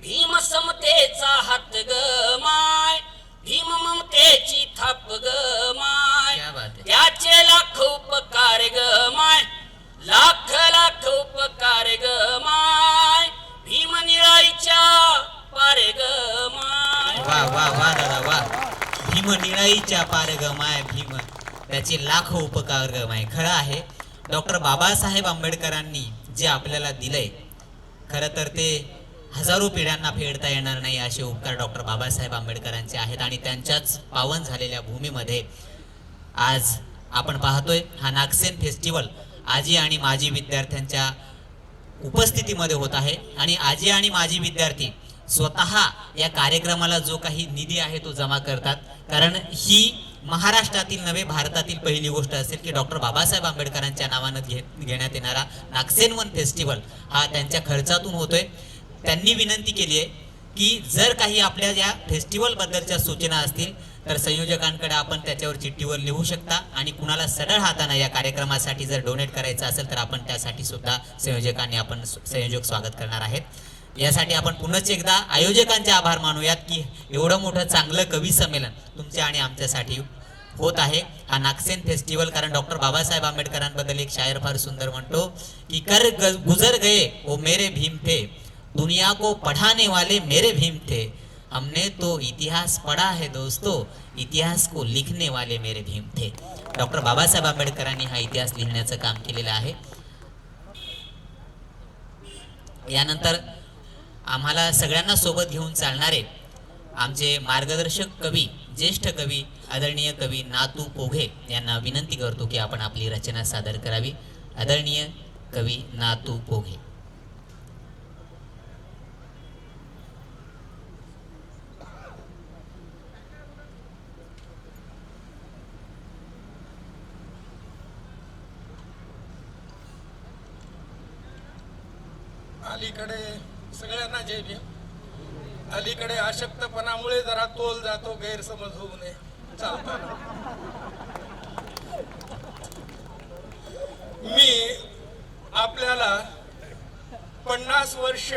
भीम समतेचा हात ग माय, भीम ममतेची थाप ग माय, क्या बात आहे. त्याचे लाख उपकार ग माय, लाख लाख उपकार ग माय, भीम निळाईच्या पार ग माय. वा वा वा दादा वा. भीम निळाईच्या पार ग माय, भीम त्याचे लाखो उपकार ग माय. खरं आहे, डॉक्टर बाबासाहेब आंबेडकरांनी जे आपल्याला दिलंय, खरं तर ते हजारो पिढ्यांना फेडता येणार नाही असे उपकार डॉक्टर बाबासाहेब आंबेडकरांचे आहेत. आणि त्यांच्याच पावन झालेल्या भूमीमध्ये आज आपण पाहतोय हा नागसेन फेस्टिवल आजी आणि माजी विद्यार्थ्यांच्या उपस्थितीमध्ये होत आहे. आणि आजी आणि माजी विद्यार्थी स्वतः या कार्यक्रमाला जो काही निधी आहे तो जमा करतात, कारण ही महाराष्ट्रातील नव्हे भारतातील पहिली गोष्ट असेल की डॉक्टर बाबासाहेब आंबेडकरांच्या नावानं घेण्यात येणारा नागसेनवन फेस्टिवल हा त्यांच्या खर्चातून होतोय. त्यांनी विनंती केली आहे की जर काही आपल्या या फेस्टिवल बद्दलच्या सूचना असतील तर संयोजकांकडे आपण त्याच्यावर चिठ्ठीवर लिहू शकता, आणि कुणाला सरळ हाताने या कार्यक्रमासाठी जर डोनेट करायचं असेल तर आपण त्यासाठी सुद्धा संयोजक स्वागत करणार आहेत. यासाठी आपण पुनश्च एकदा आयोजकांचे आभार मानूयात की एवढं मोठं चांगलं कवी संमेलन तुमच्या आणि आमच्यासाठी होत आहे. हा नागसेन फेस्टिवल, कारण डॉक्टर बाबासाहेब आंबेडकरांबद्दल एक शायर फार सुंदर म्हणतो की गुजर गए वो मेरे भीम थे, दुनिया को पढ़ाने वाले मेरे भीम थे, हमने तो इतिहास पढ़ा है दोस्तों, इतिहास को लिखने वाले मेरे भीम थे. डॉक्टर बाबासाहेब आंबेडकरांनी हा इतिहास लिहिण्याचं काम केलेलं आहे. यानंतर आम्हाला सगळ्यांना सोबत घेऊन चालणारे आमचे मार्गदर्शक कवी, ज्येष्ठ कवी, आदरणीय कवी नातू पोघे यांना विनंती करतो की आपण आपली रचना सादर करावी. आदरणीय कवी नातू पोघे. अलीकडे सगळ्यांना जय भीम. अलीकडे अशक्तपणामुळे जरा तोल जातो, गैरसमज होऊ नये. चालताना मी आपल्याला 50 वर्ष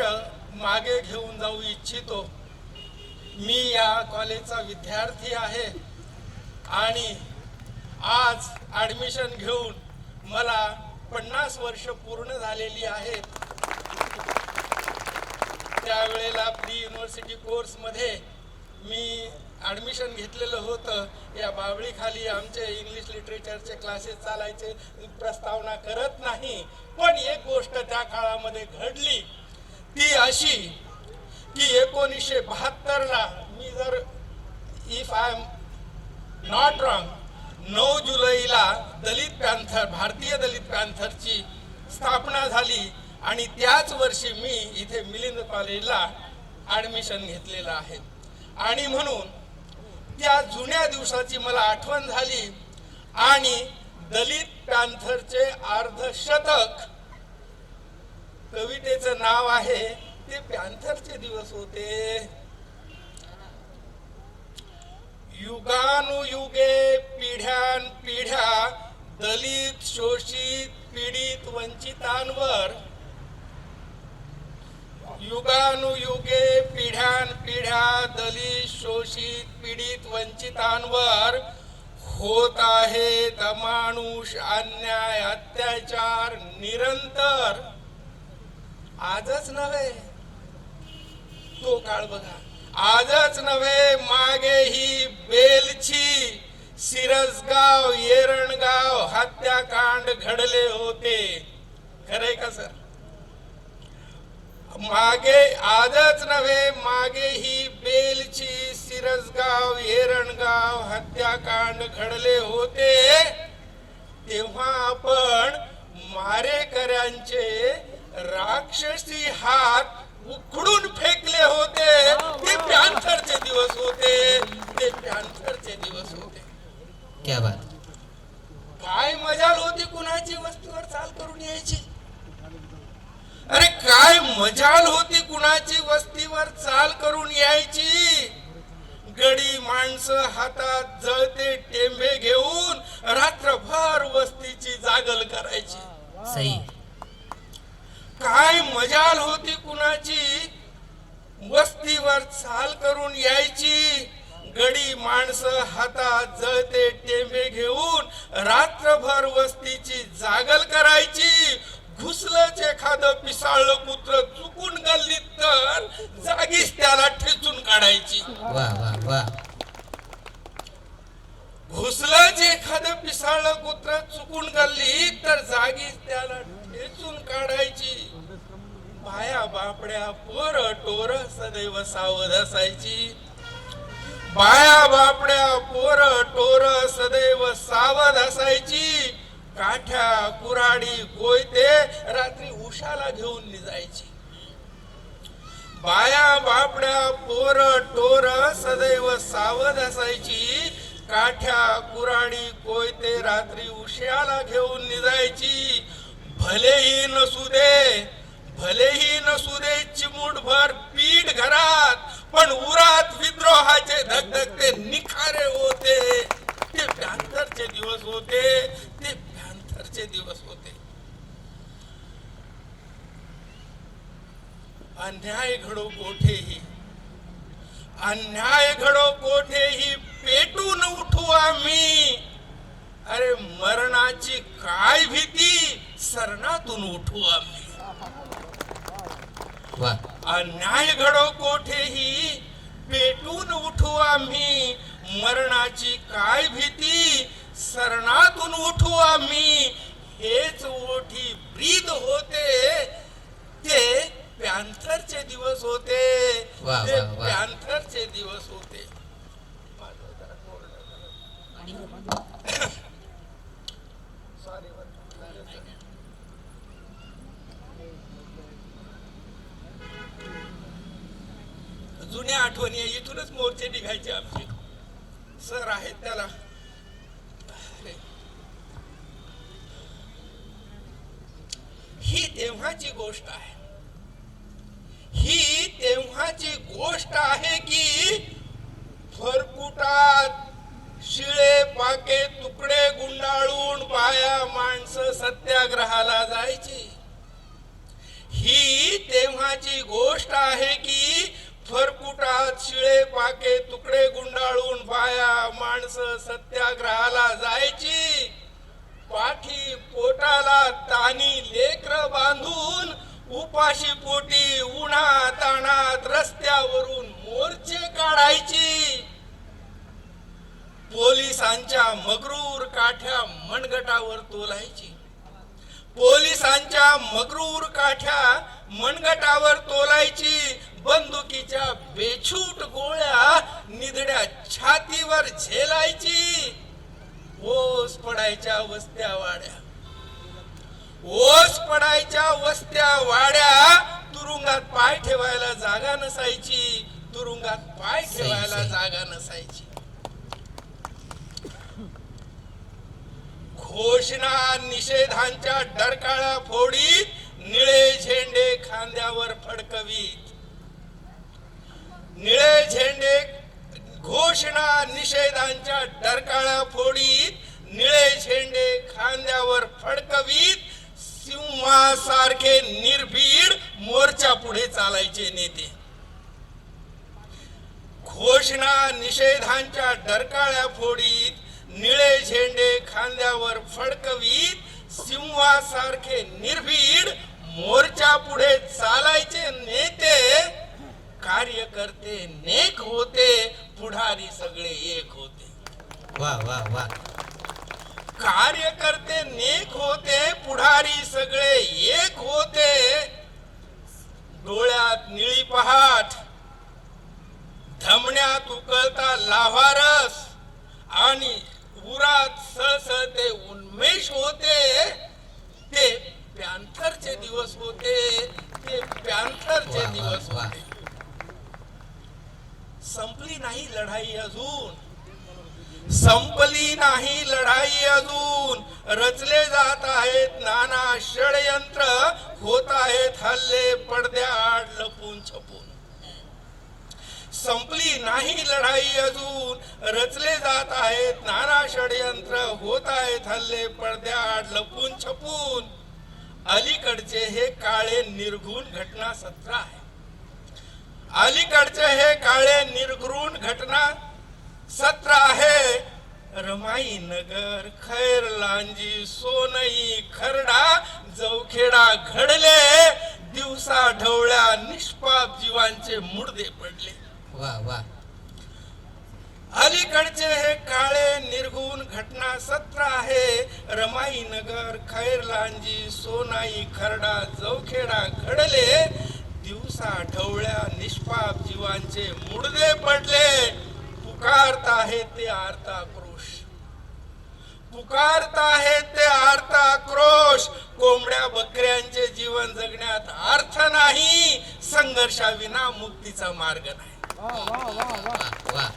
मागे घेऊन जाऊ इच्छितो. मी या कॉलेजचा विद्यार्थी आहे आणि आज ॲडमिशन घेऊन मला 50 वर्ष पूर्ण झालेली आहेत. त्यावेळेला प्री युनिव्हर्सिटी कोर्समध्ये मी ॲडमिशन घेतलेलं होतं. या बावळीखाली आमचे इंग्लिश लिटरेचरचे क्लासेस चालायचे. प्रस्तावना करत नाही, पण एक गोष्ट त्या काळामध्ये घडली ती अशी की 1972ला मी जर if I am not wrong 9 जुलैला दलित पॅन्थर, भारतीय दलित पॅन्थरची स्थापना झाली आणि त्याच वर्षी मी इथे मिलिंद कॉलेजला ॲडमिशन घेतलेलं आहे. आणि म्हणून त्या जुन्या दिवसाची मला आठवण झाली आणि दलित पॅन्थरचे अर्धशतक कवितेचं नाव आहे. ते पॅन्थरचे दिवस होते. युगानुयुगे पिढ्यान पिढ्या दलित, शोषित, पीडित, वंचितांवर, युगानुयुगे पिढ्यान पिढ्या दलित, शोषित, पीडित, वंचितांवर होत आहेत अमानुष अन्याय, अत्याचार निरंतर. आजच नव्हे, तो काळ बघा. आजच नव्हे, मागे ही बेलची, सिरसगाव, येरणगाव हत्याकांड घडले होते. खरंय का सर? मागे आजच नव्हे, मागे ही बेलची, सिरसगाव, येरणगाव हत्याकांड घडले होते. तेव्हा आपण मारेकऱ्यांचे राक्षसी हात उखडून फेकले होते. ते पॅन्थरचे दिवस होते. ते पॅन्थरचे दिवस होते. क्या बात. काय मजाल होती कुणाची वस्तीवर चाल करून यायची. अरे काय मजाल होती कुणाची वस्तीवर चाल करून यायची. गडी माणसं हातात जळते टेंबे घेऊन रात्रभर वस्तीची जागल करायची. सही. काय मजाल होती कुणाची वस्तीवर चाल करून यायची. गडी माणसं हातात जळते टेंबे घेऊन रात्रभर वस्तीची जागल करायची. घुसलंच एखादं पिसाळलं कुत्र चुकून गल्लीत तर जागीच त्याला ठेचून काढायची. वा वा वा. घुसलंच एखादं पिसाळलं कुत्र चुकून गल्लीत तर जागीच त्याला ठेचून काढायची. बाया बापड्या पोर टोर सदैव सावध असायची. बाया बापड्या पोर टोर सदैव सावध असायची. काठ्या कुराडी कोयते रात्री उशाला घेऊन निजायची. बाया बापड्या पोर टोर सदैव सावध असायची. काठ्या कुराडी कोयते रात्री उशाला घेऊन निजायची. भलेही नसू दे चिमूटभर पीठ घरात, पण उरात विद्रोहाचे धगधगते निखारे होते. ते पॅन्थरचे दिवस होते. ते पॅन्थरचे दिवस होते. अन्याय घडो कोठेही, अन्याय घडो कोठेही पेटून उठू आम्ही. अरे मरणाची काय भीती, सरणातून उठू आम्ही. वा. अन्याय घडो कोठेही पेटून उठू आम्ही, मरणाची काय भीती, सरणातून उठू आम्ही, हेच ओठी ब्रीद होते. ते पॅन्थरचे दिवस होते, वा, ते वा, वा. पॅन्थरचे दिवस होते. जुन्या आठवणी आहे, इथूनच मोर्चे निघायचे आमचे. सर आहेत त्याला. ही तेव्हाची गोष्ट आहे, ही तेव्हाची गोष्ट आहे की फरकुटात शिळे पाके तुकडे गुंडाळून बाया माणसं सत्याग्रहाला जायची. ही तेव्हाची गोष्ट आहे की फरकुटात शिळे पाके तुकडे गुंडाळून बाया माणसं सत्याग्रहाला जायची. पाठी पोटाला तानी लेकर बांधून उपाशी पोटी उन्हा ताणात रस्त्यावरून मोर्चे काढायची. पोलिसांच्या मगरूर काठ्या मनगटावर तोलायची. पोलिसांच्या मगरूर काठ्या मनगटावर तोलायची. बंदुकीच्या बेछूट गोळ्या निधड्या छातीवर झेलायची. ओस पडायच्या वस्त्या वाड्या, ओस पडायच्या वस्त्या वाड्या. तुरुंगात पाय ठेवायला जागा नसायची, तुरुंगात पाय ठेवायला जागा नसायची. घोषणा निषेधांच्या डरकाळ्या फोडीत निळे झेंडे खांद्यावर फडकवीत. निळे झेंडे घोषणा निषेधांच्या डरकाळ्या फोडीत निळे झेंडे खांद्यावर फडकवीत. सिंहासारखे निर्भीड मोर्चा पुढे चालायचे नेते. घोषणा निषेधांच्या डरकाळ्या फोडीत निळे झेंडे खांद्यावर फडकवीत. सिंहासारखे निर्भीड मोर्चा पुढे चालायचे नेते. कार्यकर्ते नेक होते, पुढारी सगळे एक होते. वा वा वा. कार्यकर्ते नेक होते, पुढारी सगळे एक होते. डोळ्यात निळी पहाट, धमण्यात उकळता लाव्हारस आणि उरात सळसळते उन्मेष होते. ते पॅन्थरचे दिवस होते, ते पॅन्थरचे वा, वा, दिवस वा. होते. संपली नाही लढाई अजून, संपली नाही लढाई अजून. रचले जात आहेत नाना षडयंत्र, होत आहेत हल्ले पडद्याआड लपून छपून. संपली नाही लढाई अजून, रचले जात आहेत नाना षडयंत्र, होत आहेत हल्ले पडद्याआड लपून छपून. अलीकडचे हे काळे निर्घृण घटना सत्र आहे. अलीकडचे हे काळे निर्घृण घटना सत्र आहे. रमाई नगर, खैर लांजी, सोनई, खरडा, जवखेडा घडले. दिवसा ढवळ्या निष्पाप जीवांचे मुडदे पडले. वा वा. अलीकडचे हे काळे निर्घृण घटना सत्र आहे. रमाई नगर, खैर लांजी, सोनाई, खरडा, जवखेडा घडले. दिवसा ढवळ्या निष्पाप जीवांचे मुडदे पडले. पुकारत आहेत ते आर्ता क्रोश, पुकारत आहेत ते आर्ता क्रोश. कोंबड्या बकऱ्यांचे जीवन जगण्यात अर्थ नाही, संघर्षाविना मुक्तीचा मार्ग नाही. वा.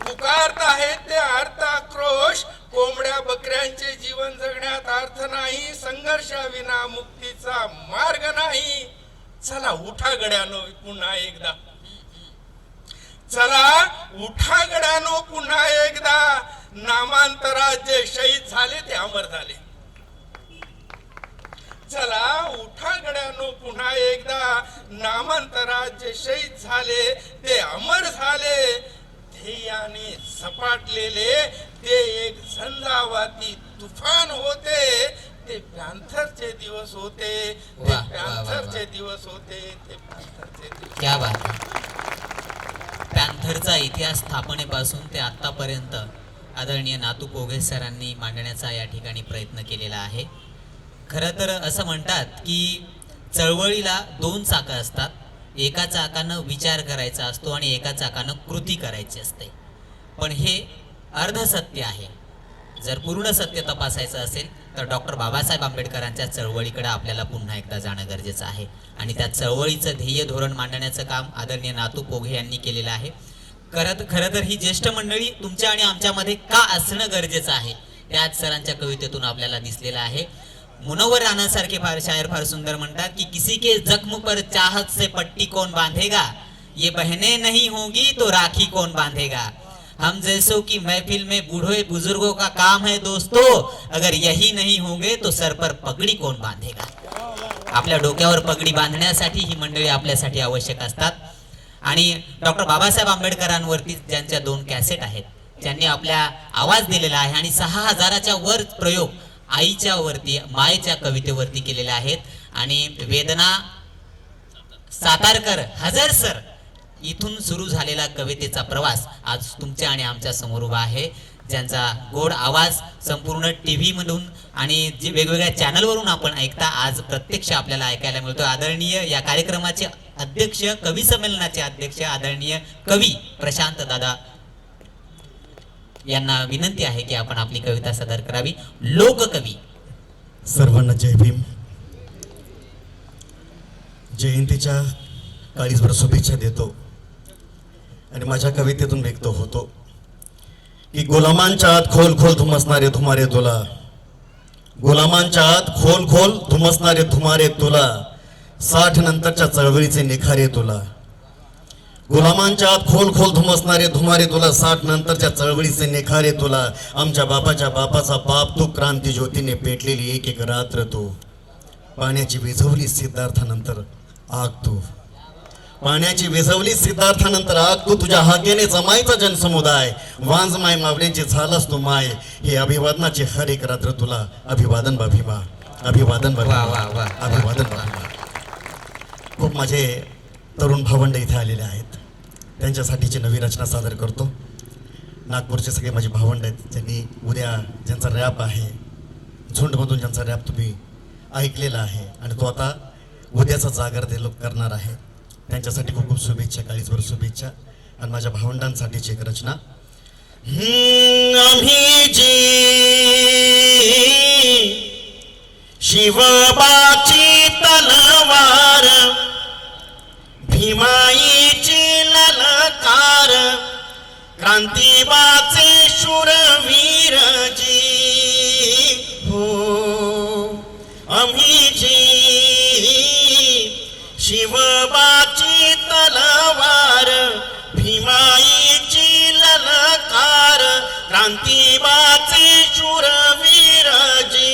पुकारत आहेत ते आर्ताक्रोश. कोंबड्या बकऱ्यांचे जीवन जगण्यात अर्थ नाही, संघर्षाविना मुक्तीचा मार्ग नाही. चला उठा गड्यानो पुन्हा एकदा, चला उठा गड्यानो पुन्हा एकदा. नामांतरात जे शहीद झाले ते अमर झाले. चला उठा गड्यानो पुन्हा एकदा. नामांतरात जे शहीद झाले ते अमर झाले. ध्येयाने सपाटलेले ते एक झंझावाती तुफान होते. ते पॅन्थरचे दिवस होते, ते वाह, वाह, वाह, पॅन्थरचे वाह. दिवस होते, ते पॅन्थरचे दिवस. क्या बात है. पॅन्थर पाथरचा इतिहास स्थापनेपासून ते आत्तापर्यंत आदरणीय नातू पोघे सरांनी मांडण्याचा या ठिकाणी प्रयत्न केलेला आहे. खरं तर असं म्हणतात की चळवळीला दोन चाकं असतात. एका चाकानं विचार करायचा असतो आणि एका चाकानं कृती करायची असते. पण हे अर्धसत्य आहे. जर पूर्ण सत्य तपासायचं असेल तर डॉक्टर बाबासाहेब आंबेडकरांच्या चळवळीकडे आपल्याला पुन्हा एकदा जाणं गरजेचं आहे आणि त्या चळवळीचं ध्येय धोरण मांडण्याचं काम आदरणीय नातू पोघे यांनी केलेलं आहे. खरं तर ही ज्येष्ठ मंडळी तुमच्या आणि आमच्यामध्ये का असणं गरजेचं आहे त्याच सरांच्या कवितेतून आपल्याला दिसलेलं आहे. मुनव्वर राणासारखे शायर फार सुंदर म्हणतात की किसी के जख्म पर चाहत से पट्टी कौन बांधेगा, ये बहनें नहीं होंगी तो राखी कौन बांधेगा. हम जैसों की महफिल में बूढ़े बुजुर्गों का काम है दोस्तों, अगर यही नहीं होंगे तो सर पर पगड़ी कौन बांधेगा. आपल्या डोक्यावर पगडी बांधण्यासाठी ही मंडळी आपल्यासाठी आवश्यक असतात. आणि डॉक्टर बाबासाहेब आंबेडकरांवरती ज्यांच्या 2 कॅसेट आहेत त्यांनी आपल्या आवाज दिलेला आहे आणि 6000च्या वर प्रयोग आईच्या वरती मायेच्या कवितेवरती केलेले आहेत. आणि वेदना सातारकर हजर सर इथून सुरू झालेला कवितेचा प्रवास आज तुमच्या आणि आमच्या समोर उभा आहे, ज्यांचा गोड आवाज संपूर्ण TV मधून आणि जे वेगवेगळ्या चॅनलवरून आपण ऐकता आज प्रत्यक्ष आपल्याला ऐकायला मिळतो. आदरणीय या कार्यक्रमाचे अध्यक्ष, कवी संमेलनाचे अध्यक्ष आदरणीय कवी प्रशांत दादा यांना विनंती आहे की आपण आपली कविता सादर करावी. लोककवी. सर्वांना जय भीम. जयंतीच्या काळीजभर शुभेच्छा देतो आणि माझ्या कवितेतून व्यक्त होतो की गुलामांच्या आत खोल खोल धुमसणारे धुमारे तुला, गुलामांच्या आत खोल खोल धुमसणारे धुमारे तुला, 60 नंतरच्या चळवळीचे निखारे तुला. गुलामांच्या आत खोल खोल धुमसणारे धुमारे तुला, 60 नंतरच्या चळवळीचे निखारे तुला. आमच्या बापाच्या बापाचा बाप तू, क्रांती ज्योतीने पेटलेली एक एक रात्र तू. पाण्याची विझवली सिद्धार्थानंतर आग तू, पाण्याची विझवली सिद्धार्थानंतर आग तू. तुझ्या हाकेने जमायचा जनसमुदाय, वांज माय मावळ्यांची झालास तू माय. हे अभिवादनाचे हर एक रात्र तुला. अभिवादन बा भीमा, अभिवादन बा भीमा, अभिवादन बा भीमा. खूप माझे तरुण भावंड इथे आलेले आहेत, त्यांच्यासाठीची नवी रचना सादर करतो. नागपूरचे सगळे माझे भावंड आहेत, ज्यांनी उद्या ज्यांचा रॅप आहे झुंडमधून, ज्यांचा रॅप तुम्ही ऐकलेला आहे आणि तो आता उद्याचा जागर ते लोक करणार आहे, त्यांच्यासाठी खूप खूप शुभेच्छा, काळीजभर शुभेच्छा. आणि माझ्या भावंडांसाठीची एक रचना. आम्ही जी शिवबाची तलवार, भीमाईची ललकार, क्रांतिबाचे शूरवीर जी हो. आम्ही जी शिवबाची तलवार, भीमाईची ललकार, क्रांतिबाचे शूरवीर जी.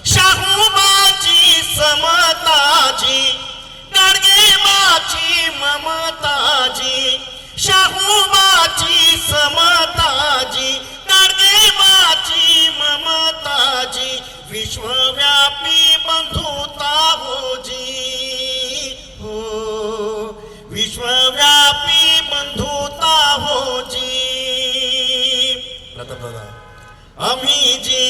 शाहूबाची समताजी, गाडगेबाची ममताजी. शाहूबाची समताजी, गाडगेबाची ममताजी. विश्वव्यापी बंधुता हो जी हो, विश्वव्यापी बंधुता हो जी. आम्ही जी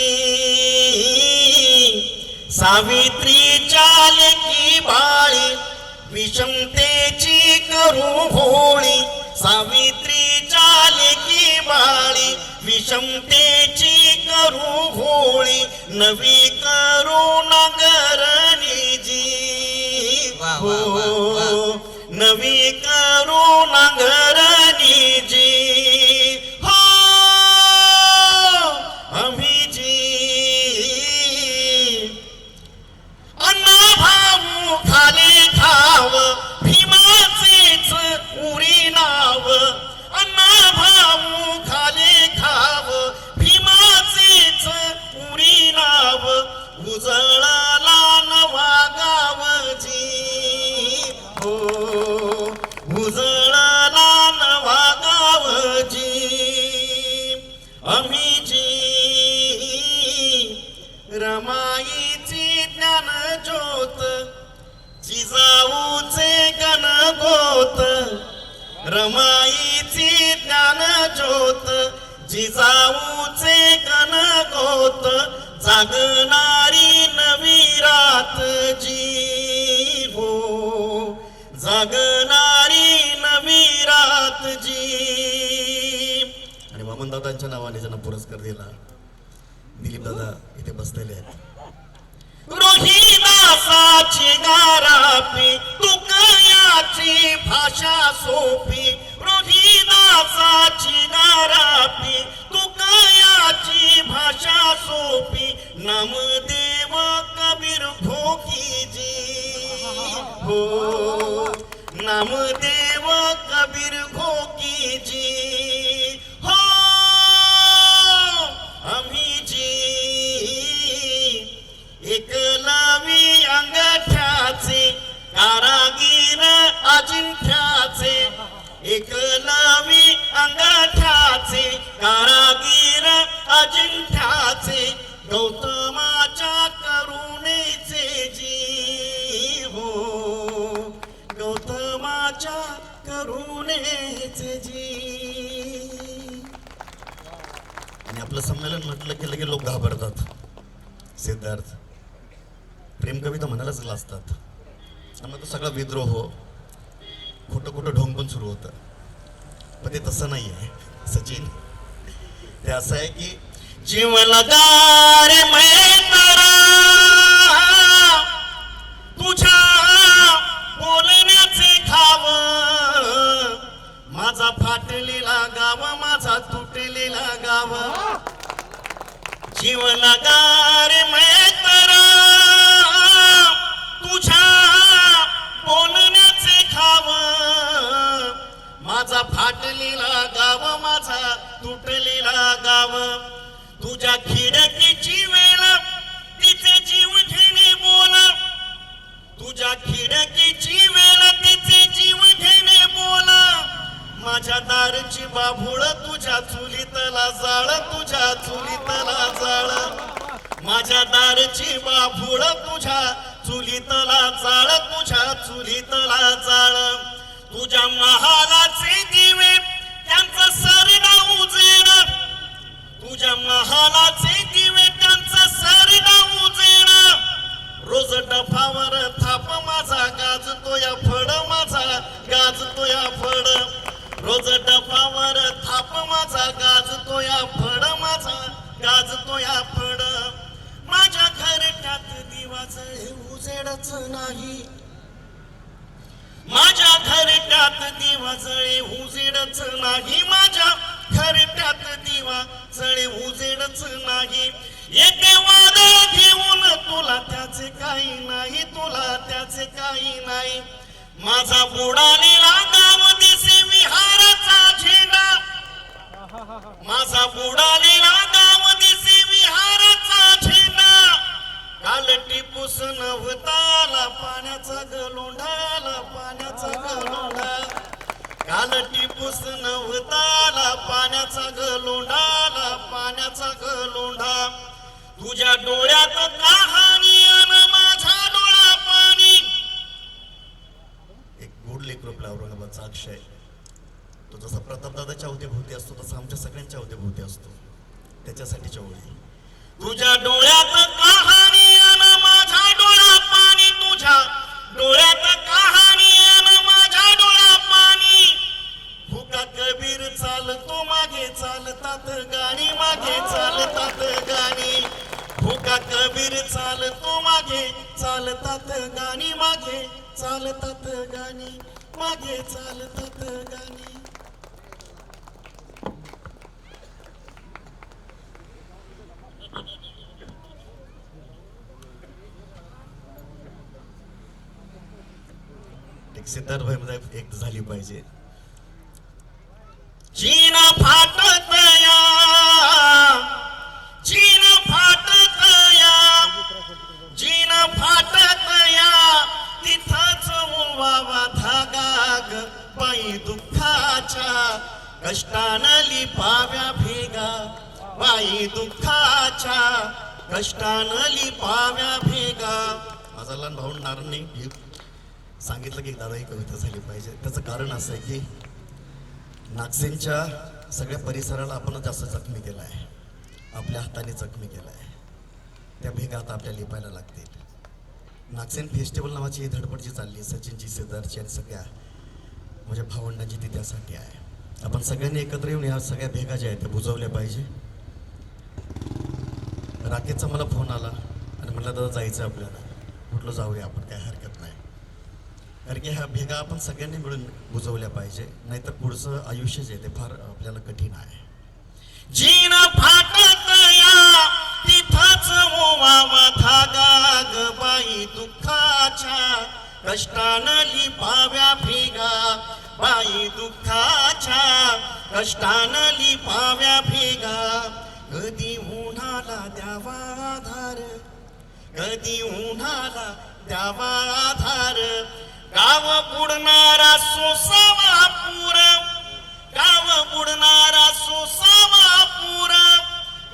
सावित्रीच्या लेकी बाळी, विषमतेची करू होळी. सावित्रीच्या लेकी बाळी, विषमतेची करू होळी. नवी करू नांगरणी जी हो, नवी करू नांगरणी जी हो. आम्ही जी अण्णा भाऊ खाले खाव, भीमाचेच उरी नाव. अण्णा भाऊ खाले खाव, भीमाचेच उरी नाव. उजळला नवा गाव जी हो, उजळला जिजाऊचे कणगोत जागणारी नवी रात जी हो, जागणारी नवी रात जी. आणि वामनदादांच्या नावाने ज्यांना पुरस्कार दिला, दिलीप दादा इथे बसलेले आहेत. रोहिदासाची गारापी तुकयाची भाषा सोपी, रोहिदासाची गारापी तुकयाची भाषा सोपी, नामदेव कबीर भोकीजी हो, नामदेव कबीर भोकीजी हो. आम्ही जी एकलवी अंगठ्याचे कारागीर अजिंठ्याचे, एकलवी अंगठ्याचे कारागीर अजिंठ्याचे, गौतमाच्या करुणेचे जी हो, गौतमाच्या करुणेचे जी. आणि आपलं संमेलन म्हटलं की लगे लोक घाबरतात. सिद्धार्थ प्रेम कविता म्हणायलाच लाजतात. त्यामुळे तो सगळा विद्रोह खोटं खोटं ढोंग पण सुरू होतं. पण ते तसं नाही आहे सचिन. ते असं आहे की जीव लगा रे मैत्रा तुझ्या बोलण्याचे खाव, माझा फाटलेला गाव माझा तुटलेला गाव. जीव लगा रे मैत्रा तुझ्या बोलण्याचे खाव, माझा फाटलेला गाव माझा तुटलेला गाव. तुझ्या खिडकीची वेळ तिचे जीव घेणे बोल, तुझ्या खिडकीची वेळ तिचे जीव घेणे बोल. माझ्या दारची बाभूळ तुझ्या चुलीतला जाळ, तुझ्या चुलीतला जाळ. माझ्या दारची बाभूळ तुझ्या चुलीतला जाळ, तुझ्या चुलीतला जाळ. तुझ्या महालाचे दिवे त्यांचं सरडा उजेड, तुझ्या महालाचे दिवे त्यांचं सरडा उजेड. रोज डफावर थाप माझा गाजतो या फड, माझा गाजतो या फड. रोज डफावर थाप माझा गाजतो या फड, माझा गाजतो या फड. माझ्या घरट्यात दिवा जळे उजेडच नाही, माझ्या घरट्यात दिवा जळे उजेडच नाही, माझ्या घरट्यात दिवा जळे उजेडच नाही. येते वादळ घेऊन तुला त्याचे काही नाही, तुला त्याचे काही नाही. माझा बुडालेला गाव दिसे विहाराचा झेंडा, माझा बुडालेला गाव दिसे विहाराचा झेंडा. काल टिपूस नव्हताला पाण्याचा गलोंढाला, पाण्याचा गलोंढा. काल टिपूस नव्हताला पाण्याचा गलोंढाला, पाण्याचा गलोंढा. तुझ्या डोळ्यात कहाणी अन माझ्या डोळा पाणी. एक गोड लेकरू आपल्या औरंगाबादचा अक्षय, तो जसा प्रतापदादाच्या अवतीभोवती असतो तसा आमच्या सगळ्यांच्या अवतीभोवती असतो. त्याच्यासाठीच्या ओळी. तुझ्या डोळ्यात कहाणी अन माझ्या डोळा पाणी, तुझ्या डोळ्यात कहाणी अन माझ्या डोळा पाणी. भुका कबीर चालतो मागे चालतात गाणी, मागे चालतात गाणी. भुका कबीर चालतो मागे चालतात गाणी, मागे चालतात गाणी, मागे चालतात गाणी. सिद्धार्थ भाई मध्ये एक झाली पाहिजे. चीन फाटत या, चीन फाटत या, चीन फाटत या. तिथंच वावा धागा ग बाई दुःखाच्या, कष्टानं लिपाव्या भेगा बाई दुःखाच्या, कष्टानं लिपाव्या भेगा. माझा लहान भाऊ नारायण सांगितलं की दादा ही कविता झाली पाहिजे. त्याचं कारण असं आहे की नागसेनच्या सगळ्या परिसराला आपण जास्त जखमी केला आहे, आपल्या हाताने जखमी केला आहे. त्या भेगा आता आपल्याला लिपायला लागतील. नागसेन फेस्टिवल नावाची ही धडपड जी चालली आहे, सचिनची, सिद्धार्थची आणि सगळ्या माझ्या भावंडांची, ती त्यासाठी आहे. आपण सगळ्यांनी एकत्र येऊन ह्या सगळ्या भेगा ज्या आहेत त्या बुजवल्या पाहिजे. राकेशचा मला फोन आला आणि म्हटलं दादा जायचं आपल्याला. म्हटलं जाऊया आपण, काय हरकत नाही. कारण की ह्या भेगा आपण सगळ्यांनी मिळून बुजवल्या पाहिजे, नाहीतर पुढचं आयुष्य जे ते फार आपल्याला कठीण आहे. जीन फाटत या तिथंच ओवावा धागा ग बाई, दुःखाच्या कष्टानं लिपाव्या भेगा बाई, दुःखाच्या कष्टानं लिपाव्या भेगा. कधी उन्हाला द्यावा आधार, कधी उन्हाला द्यावा आधार. गाव बुडणारा सोसावा पूर, गाव बुडणारा सोसावा पूर.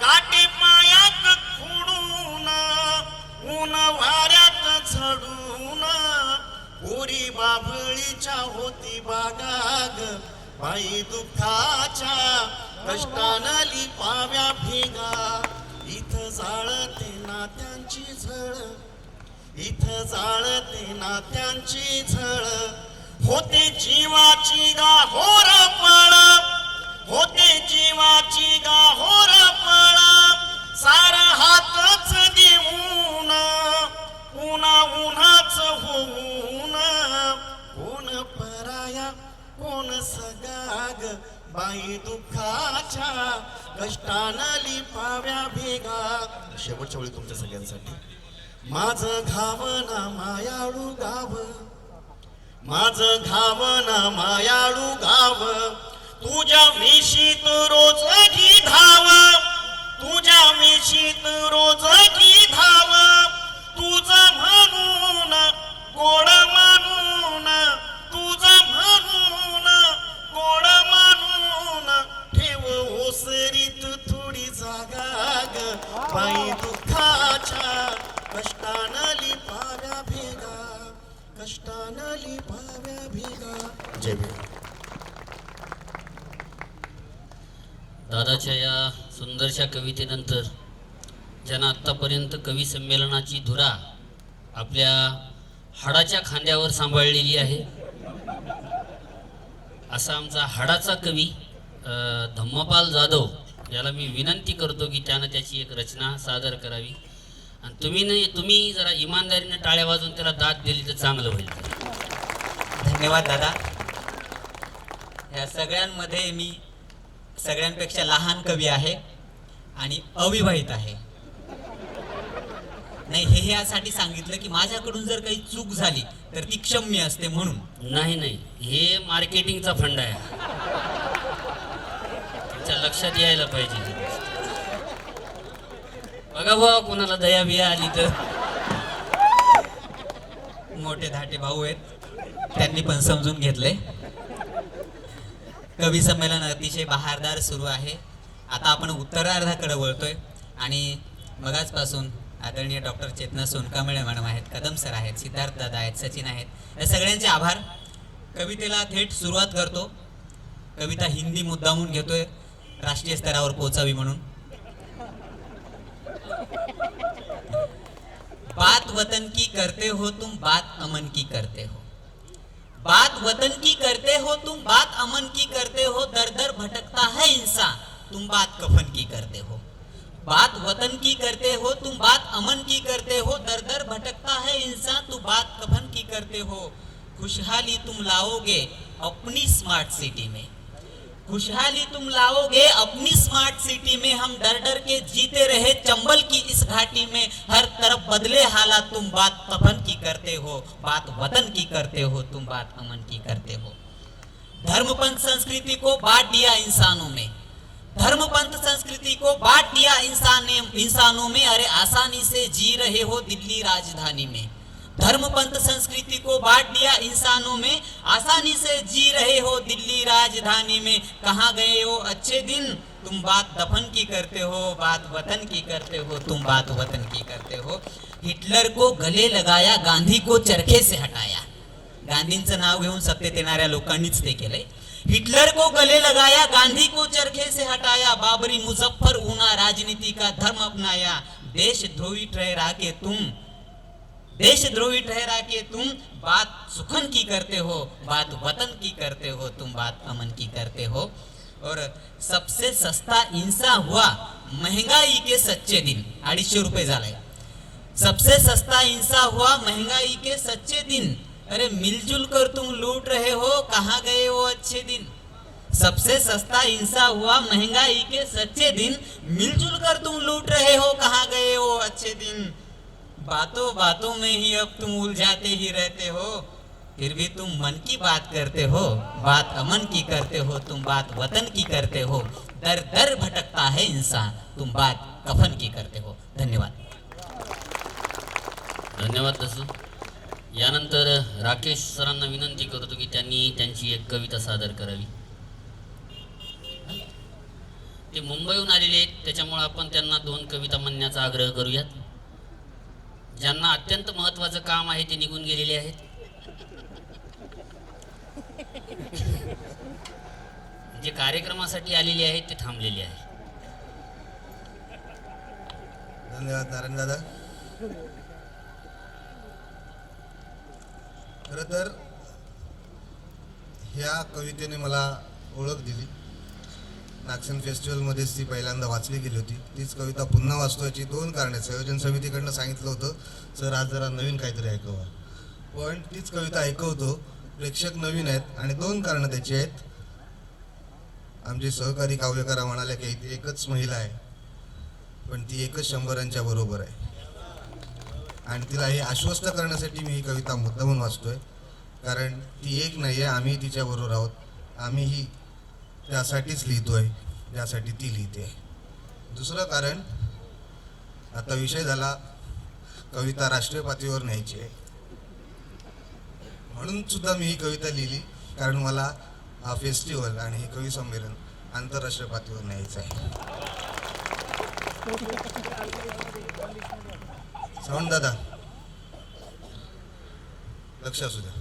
काटे पायात खुडून ऊन वाऱ्यात झडून, पोरी बाभळीच्या होती बागाग बाई, दुःखाच्या कष्टानं लिपाव्या भेगा. इथं जाळते नात्यांची झळ, इथं जाळते नात्यांची झळ. होते जीवाची गाहोर पळ, होते जीवाची गाहोर पळ. सारा हातच देऊन पुन्हा उन्हाच होऊन, कोण पराया कोण सगाग बाई, दुःखाच्या कष्टानं लिपाव्या भेगा. शेवटच्या वेळी तुमच्या सगळ्यांसाठी. माझं घावना मायाळू गाव, माझं घावना मायाळू गाव. तुझ्या मिशीत रोज की धाव, तुझ्या मिशीत रोज की धाव. तुझं म्हणून गोड मानून, तुझं म्हणून गोड मानून. ठेव ओसरीत थोडी जागा ग बाई, दुःखाच्या कष्टानं लिपाव्या भेगा, कष्टानं लिपाव्या भेगा. जय भीम. दादाच्या या सुंदरशा कवितेनंतर ज्यानं आत्तापर्यंत कवी संमेलनाची धुरा आपल्या हाडाच्या खांद्यावर सांभाळलेली आहे, असा आमचा हाडाचा कवी धम्मपाल जाधव याला मी विनंती करतो की त्यानं त्याची एक रचना सादर करावी. आणि तुम्ही जरा इमानदारीने टाळ्या वाजून त्याला दाद दिली तर चांगलं होईल. धन्यवाद दादा. या सगळ्यांमध्ये मी सगळ्यांपेक्षा लहान कवी आहे आणि अविवाहित आहे. नाही, हे यासाठी सांगितलं की माझ्याकडून जर काही चूक झाली तर ती क्षम्य असते म्हणून. नाही नाही, हे मार्केटिंगचा फंड आहे, तुमच्या लक्षात यायला पाहिजे. बघा भावा, कोणाला दया बिया आली तर. मोठे धाटे भाऊ आहेत, त्यांनी पण समजून घेतले. कवी संमेलन अतिशय बहारदार सुरू आहे. आता आपण उत्तरार्धाकडे वळतोय आणि मगाचपासून आदरणीय डॉक्टर चेतना सोनकांबळे मॅडम आहेत, कदम सर आहेत, सिद्धार्थ दादा आहेत, सचिन आहेत, या सगळ्यांचे आभार. कवितेला थेट सुरुवात करतो. कविता हिंदी मुद्दामून घेतोय राष्ट्रीय स्तरावर पोहोचावी म्हणून. बात वतन की करते हो तुम, बात अमन की करते हो. बात वतन की करते हो तुम, बात अमन की करते हो. दर दर भटकता है इंसान, तुम बात कफन की करते हो. बात वतन की करते हो तुम, बात अमन की करते हो. दर दर भटकता है इंसान, तू बात कफन की करते हो. खुशहाली तुम लाओगे अपनी स्मार्ट सिटी में, खुशहाली तुम लाओगे अपनी स्मार्ट सिटी में. हम डर डर के जीते रहे चंबल की इस घाटी में. हर तरफ बदले हालात, तुम बात कफन की करते हो. बात वतन की करते हो तुम, बात अमन की करते हो. धर्मपंथ संस्कृति को बांट दिया इंसानों में, धर्मपंथ संस्कृति को बांट दिया इंसानों में. अरे आसानी से जी रहे हो दिल्ली राजधानी में. धर्मपंथ संस्कृति को बांट दिया इंसानों में, आसानी से जी रहे हो दिल्ली राजधानी में. कहाँ गए हो अच्छे दिन, तुम बात दफन की करते हो. बात वतन की करते हो तुम, बात वतन की करते हो. हिटलर को गले लगाया, गांधी को चरखे से हटाया. गांधींचं नाव घेऊन सत्तेत येणाऱ्या लोकांनीच ते केलंय. हिटलर को गले लगाया, गांधी को चरखे से हटाया, बाबरी मुजफ्फर ऊना राजनीति का धर्म अपनाया, देशद्रोही ठहरा के तुम बात सुखन की करते हो, बात वतन की करते हो, तुम बात अमन की करते हो। और सबसे सस्ता इंसा हुआ महंगाई के सच्चे दिन, 250 रुपये झाले। सबसे सस्ता इंसा हुआ महंगाई के सच्चे दिन, अरे मिलजुल कर तुम लूट रहे हो, कहाँ गए वो अच्छे दिन। सबसे सस्ता इंसा हुआ महंगाई के सच्चे दिन, मिलजुल कर तुम लूट रहे हो, कहाँ गए वो अच्छे दिन। बातों बातों में ही अब तुम उलझाते ही रहते हो, फिर भी तुम मन की बात करते हो, बात अमन की करते हो, तुम बात वतन की करते हो। दर दर भटकता है इंसान, तुम बात कफन की करते हो। धन्यवाद। धन्यवाद दसू। यानंतर राकेश सरांना विनंती करतो की त्यांनी त्यांची एक कविता सादर करावी। ते मुंबईहून आलेले आहेत, त्याच्यामुळे आपण त्यांना 2 कविता म्हणण्याचा आग्रह करूयात। ज्यांना अत्यंत महत्त्वाचं काम आहे ते निघून गेलेले आहेत। जे कार्यक्रमासाठी आलेले आहेत ते थांबलेले आहेत। धन्यवाद नारायण दादा. खरं तर ह्या कवितेने मला ओळख दिली. नागसेन फेस्टिवलमध्येच ती पहिल्यांदा वाचली गेली होती. तीच कविता पुन्हा वाचवायची 2 कारणे. संयोजन समितीकडनं सांगितलं होतं सर आज जरा नवीन काहीतरी ऐकवा, पण तीच कविता ऐकवतो. प्रेक्षक नवीन आहेत आणि 2 कारणं त्याची आहेत. आमचे सहकारी काव्यकारा म्हणाले की ती एकच महिला आहे, पण ती एकच 100 बरोबर आहे. आणि तिला हे आश्वस्त करण्यासाठी मी ही कविता मुद्दामून वाचतोय, कारण ती एक नाही आहे, आम्ही तिच्याबरोबर आहोत. आम्हीही त्यासाठीच लिहितोय ज्यासाठी ती लिहिते. दुसरं कारण, आता विषय झाला कविता राष्ट्रीय पातळीवर न्यायची आहे, म्हणून सुद्धा मी ही कविता लिहिली, कारण मला हा फेस्टिवल आणि हे कवी संमेलन आंतरराष्ट्रीय पातळीवर न्यायचं आहे. सावंत दादा लक्ष असू द्या.